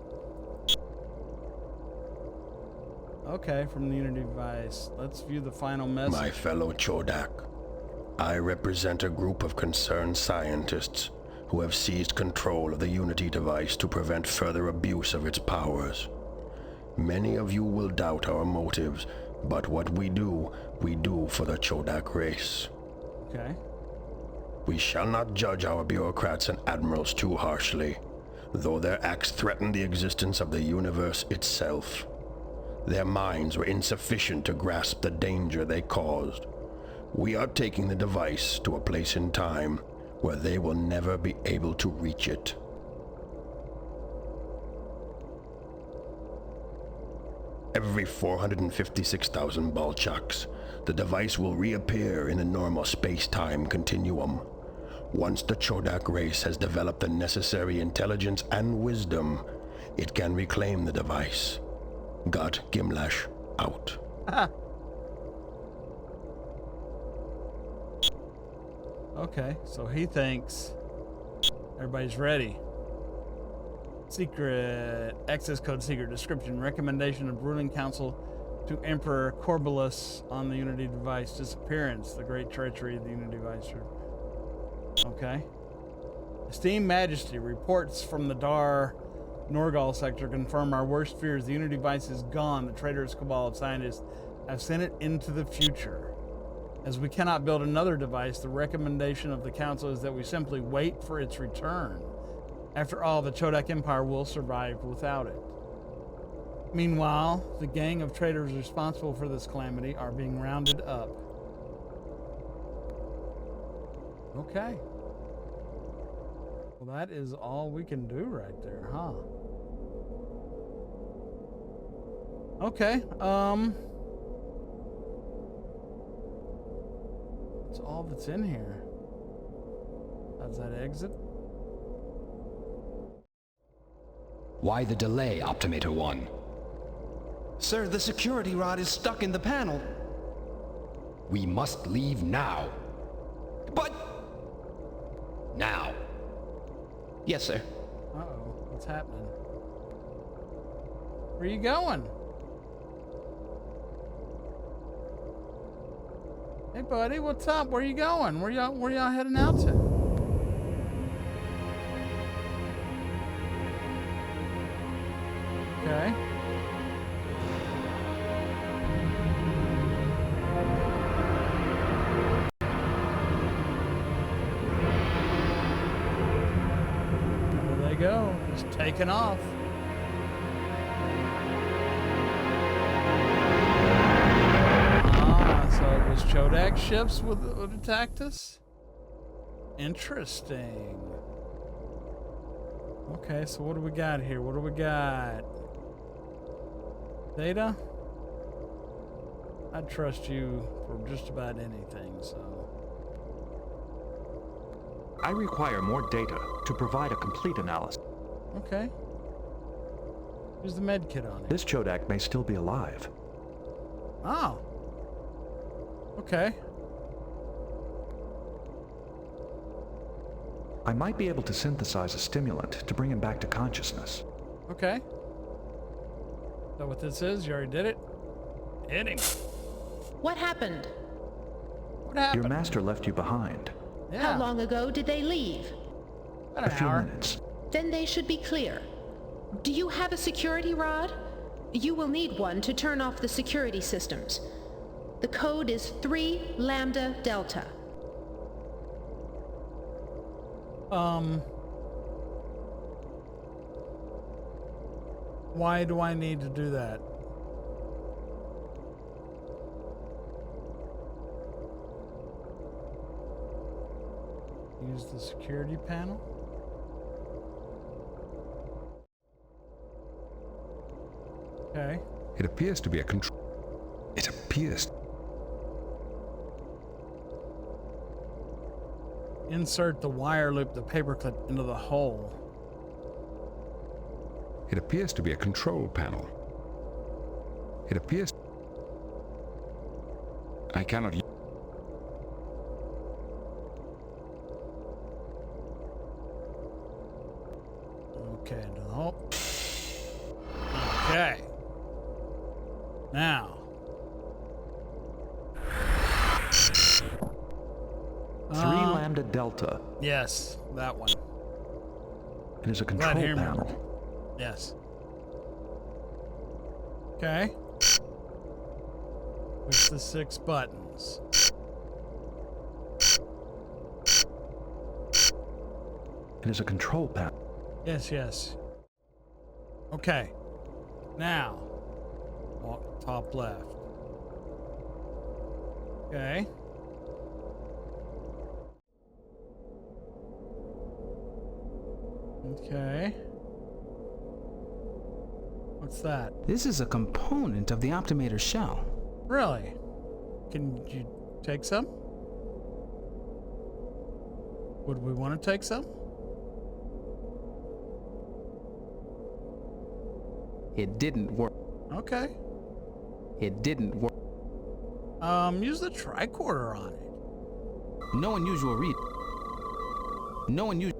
Okay, from the Unity device. Let's view the final message. My fellow Chodak, I represent a group of concerned scientists who have seized control of the Unity device to prevent further abuse of its powers. Many of you will doubt our motives, but what we do for the Chodak race. Okay. We shall not judge our bureaucrats and admirals too harshly, though their acts threaten the existence of the universe itself. Their minds were insufficient to grasp the danger they caused. We are taking the device to a place in time where they will never be able to reach it. Every 456,000 Balchaks, the device will reappear in the normal space-time continuum. Once the Chodak race has developed the necessary intelligence and wisdom, it can reclaim the device. Got Gimlash out. Okay, so he thinks everybody's ready. Secret, access code secret, description, recommendation of ruling council to Emperor Corbalus on the Unity device, disappearance, the great treachery of the Unity device. Okay. Esteemed Majesty, reports from the Dar Norgal sector confirm our worst fears. The Unity device is gone. The traitorous cabal of scientists have sent it into the future. As we cannot build another device, the recommendation of the council is that we simply wait for its return. After all, the Chodak Empire will survive without it. Meanwhile, the gang of traitors responsible for this calamity are being rounded up. Okay. Well, that is all we can do right there, huh? Okay, that's all that's in here. How's that exit? Why the delay, Optimator 1? Sir, the security rod is stuck in the panel. We must leave now. But... Now. Yes, sir. Uh-oh, what's happening? Where are you going? Hey, buddy, what's up? Where you going? Where y'all heading out to? Okay. There they go. Just taking off. So it was Chodak ships would attacked us? Interesting. Okay, so what do we got here? What do we got? Data? I'd trust you for just about anything, so... I require more data to provide a complete analysis. Okay. Here's the med kit on it. This Chodak may still be alive. Oh. Okay. I might be able to synthesize a stimulant to bring him back to consciousness. Okay. Is that what this is? You already did it? Hit him. What happened? What happened? Your master left you behind. How long ago did they leave? About a few minutes. Then they should be clear. Do you have a security rod? You will need one to turn off the security systems. The code is 3 Lambda Delta. Why do I need to do that? Use the security panel. Okay. It appears to be a control. It appears. Insert the wire loop, the paperclip into the hole. It appears to be a control panel. It appears... I cannot... Now. 3 Lambda Delta. Yes, that one. It is a control panel. Yes. Okay. Push the 6 buttons. It is a control panel. Yes, yes. Okay. Now, walk top left. Okay. Okay. What's that? This is a component of the Optimator shell. Really? Can you take some? Would we want to take some? It didn't work. Okay. It didn't work. Use the tricorder on it. No unusual read. No unusual.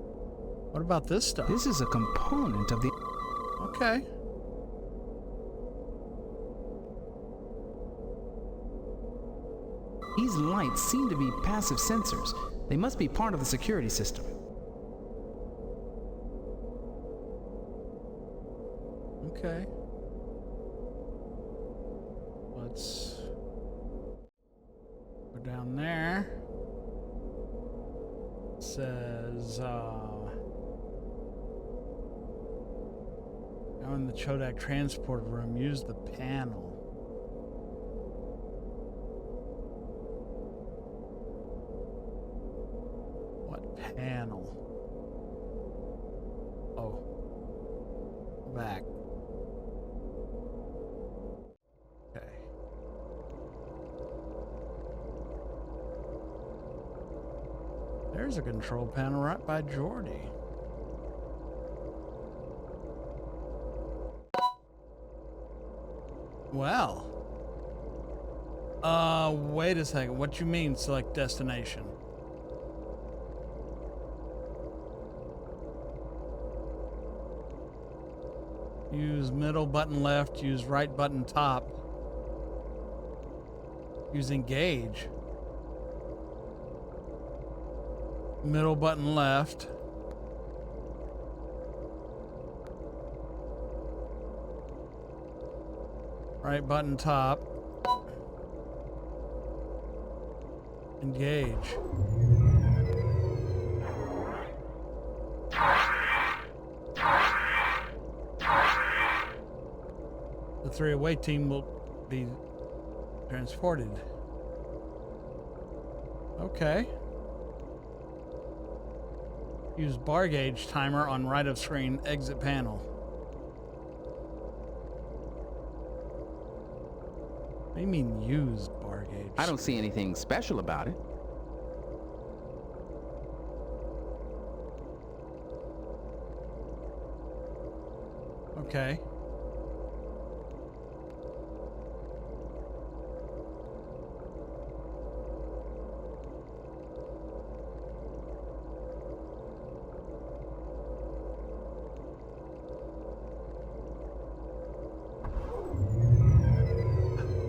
What about this stuff? This is a component of the... Okay. These lights seem to be passive sensors. They must be part of the security system. Okay. Let's go down there. It says, now in the Chodak transport room, use the panel. What panel? Oh. Back. Okay. There's a control panel right by Geordi. Well. Wait a second. What you mean select destination? Use middle button left, use right button top. Use engage. Middle button left. Right button top. Engage. The 3 away team will be transported. Okay. Use bar gauge timer on right of screen exit panel. What do you mean use bar gauge? I don't see anything special about it. Okay.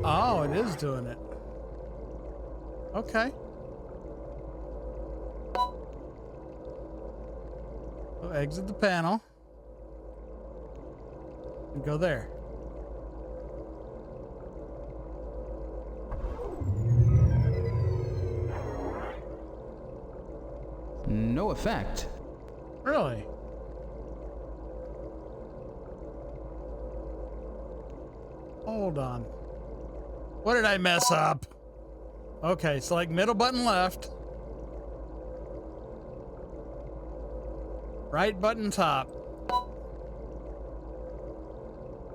Oh, it is doing it. Okay. So exit the panel. And go there. No effect. Really? Hold on. What did I mess up? Okay, select middle button left. Right button top.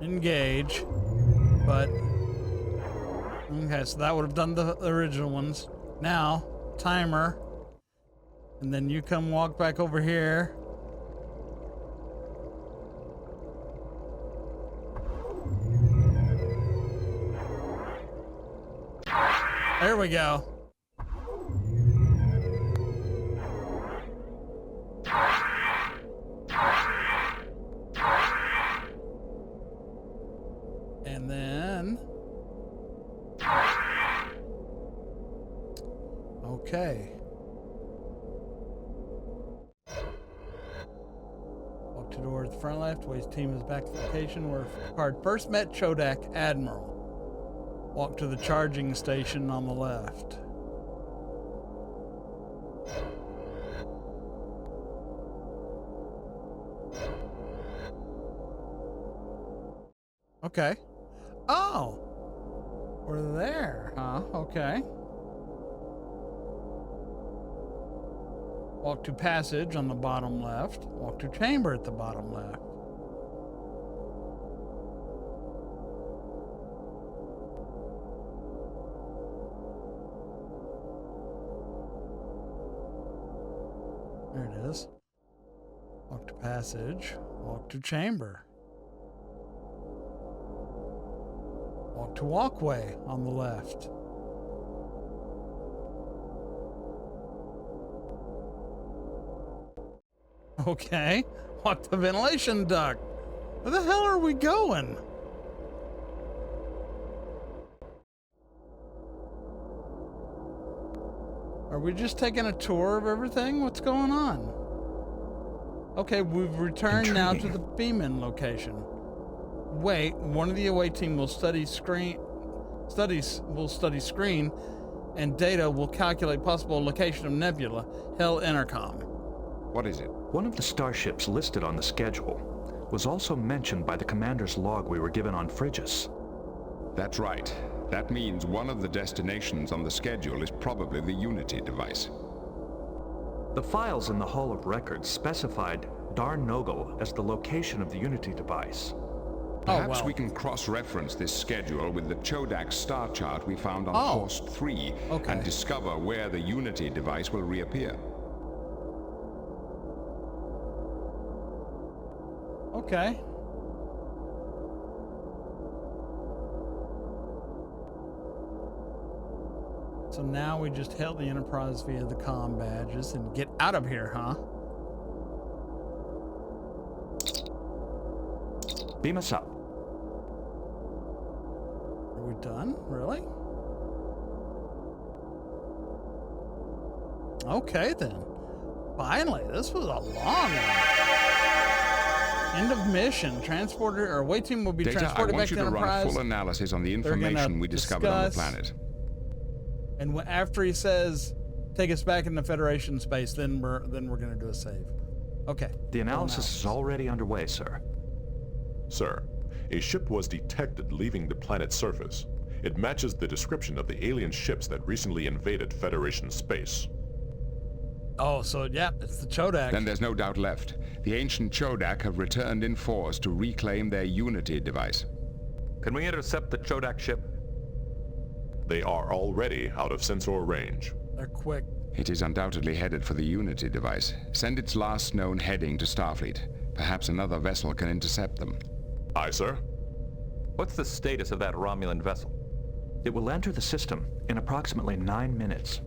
Engage. But okay, so that would have done the original ones. Now, timer. And then you come walk back over here. There we go. And then Okay. Walk to the door at the front left. Wade's team is back to the location where Picard first met Chodak Admiral. Walk to the charging station on the left. Okay. Oh! We're there, huh? Okay. Walk to passage on the bottom left. Walk to chamber at the bottom left. There it is. Walk to passage. Walk to chamber. Walk to walkway on the left. Okay. Walk to ventilation duct. Where the hell are we going? Are we just taking a tour of everything? What's going on? Okay, we've returned now to the Beeman location. Wait, one of the away team will study screen, and Data will calculate possible location of Nebula, Hell Intercom. What is it? One of the starships listed on the schedule was also mentioned by the commander's log we were given on Frigis. That's right. That means one of the destinations on the schedule is probably the Unity device. The files in the Hall of Records specified Dar-Nogel as the location of the Unity device. Perhaps we can cross-reference this schedule with the Chodak star chart we found on Horst III and discover where the Unity device will reappear. Okay. So now we just hail the Enterprise via the comm badges and get out of here, huh? Beam us up. Are we done? Really? Okay, then. Finally, this was a long one. End of mission. Transporter or away team will be Data, transported back to I want you to Enterprise. run full analysis on the information we discovered on the planet. And after he says, "Take us back into Federation space," then we're going to do a save. Okay. The analysis is already underway, sir. Sir, a ship was detected leaving the planet's surface. It matches the description of the alien ships that recently invaded Federation space. Oh, so yeah, it's the Chodak. Then there's no doubt left. The ancient Chodak have returned in force to reclaim their Unity device. Can we intercept the Chodak ship? They are already out of sensor range. They're quick. It is undoubtedly headed for the Unity device. Send its last known heading to Starfleet. Perhaps another vessel can intercept them. Aye, sir. What's the status of that Romulan vessel? It will enter the system in approximately 9 minutes.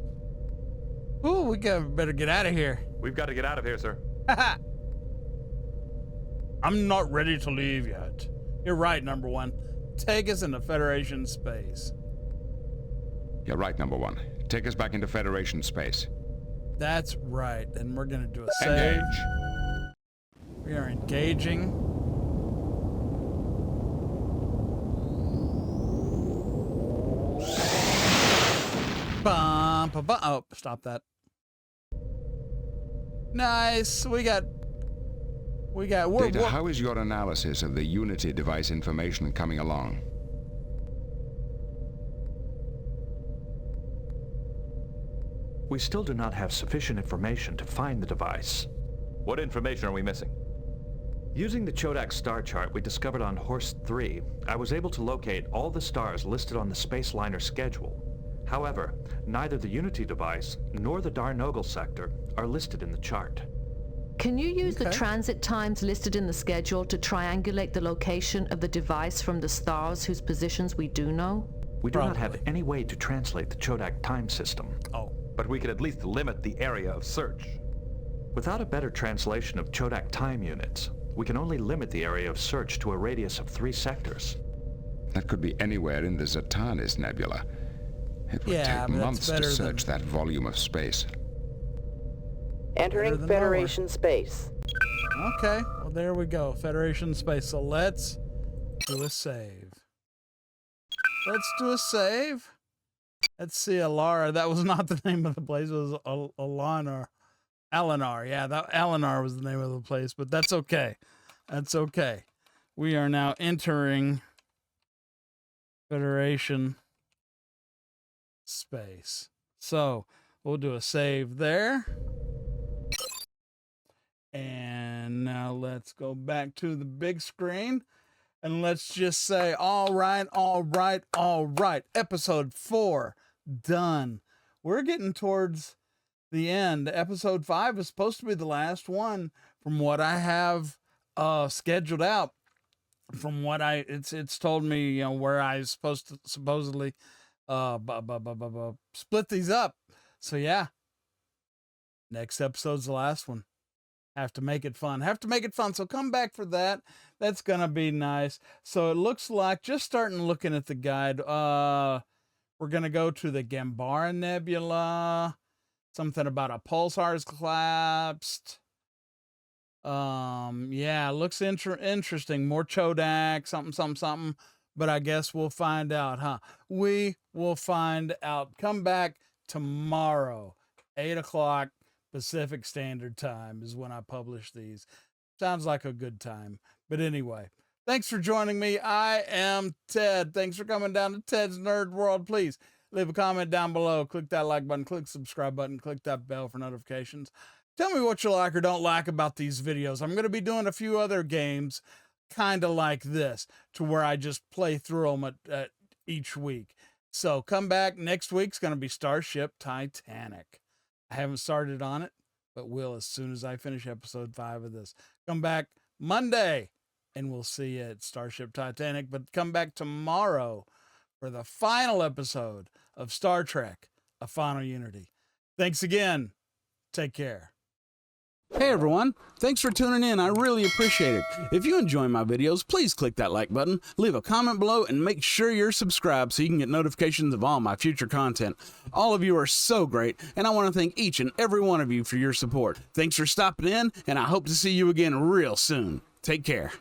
Ooh, we better get out of here. We've got to get out of here, sir. I'm not ready to leave yet. You're right, number one. Take us into Federation space. You're right, number one. Take us back into Federation space. That's right. And we're going to do a save. Engage. We are engaging. Bum, bum, bum. Oh, stop that. Nice. Data, how is your analysis of the Unity device information coming along? We still do not have sufficient information to find the device. What information are we missing? Using the Chodak star chart we discovered on Horst III, I was able to locate all the stars listed on the space liner schedule. However, neither the Unity device nor the Dar-Nogel sector are listed in the chart. Can you use the transit times listed in the schedule to triangulate the location of the device from the stars whose positions we do know? We do not have any way to translate the Chodak time system. Oh. But we could at least limit the area of search. Without a better translation of Chodak time units, we can only limit the area of search to a radius of 3 sectors. That could be anywhere in the Zatanis Nebula. It would Yeah, take but that's months to better search than- that volume of space. Entering than Federation space. Okay, well, there we go. Federation space. So let's do a save. Let's do a save. Let's see, Alara. That was not the name of the place. It was Alanar. Alanar. Yeah, that Alanar was the name of the place, but that's okay. That's okay. We are now entering Federation space. So we'll do a save there. And now let's go back to the big screen. And let's just say, all right. Episode 4 done. We're getting towards the end. Episode 5 is supposed to be the last one from what I have scheduled out. From what it's told me, you know, where I was supposed to supposedly split these up. So yeah, next episode's the last one. Have to make it fun. So come back for that. That's gonna be nice. So it looks like, just starting looking at the guide, we're gonna go to the Gambara Nebula. Something about a pulsar is collapsed. Yeah, looks interesting. More Chodak, something. But I guess we'll find out, huh? We will find out. Come back tomorrow, 8 o'clock Pacific Standard Time is when I publish these. Sounds like a good time. But anyway, thanks for joining me. I am Ted. Thanks for coming down to Ted's Nerd World. Please leave a comment down below. Click that like button, click subscribe button, click that bell for notifications. Tell me what you like or don't like about these videos. I'm going to be doing a few other games kind of like this, to where I just play through them at each week. So come back. Next week's going to be Starship Titanic. I haven't started on it, but will as soon as I finish episode 5 of this. Come back Monday, and we'll see you at Starship Titanic. But come back tomorrow for the final episode of Star Trek: A Final Unity. Thanks again. Take care. Hey everyone, thanks for tuning in. I really appreciate it. If you enjoy my videos, please click that like button, leave a comment below, and make sure you're subscribed so you can get notifications of all my future content. All of you are so great, and I want to thank each and every one of you for your support. Thanks for stopping in, and I hope to see you again real soon. Take care.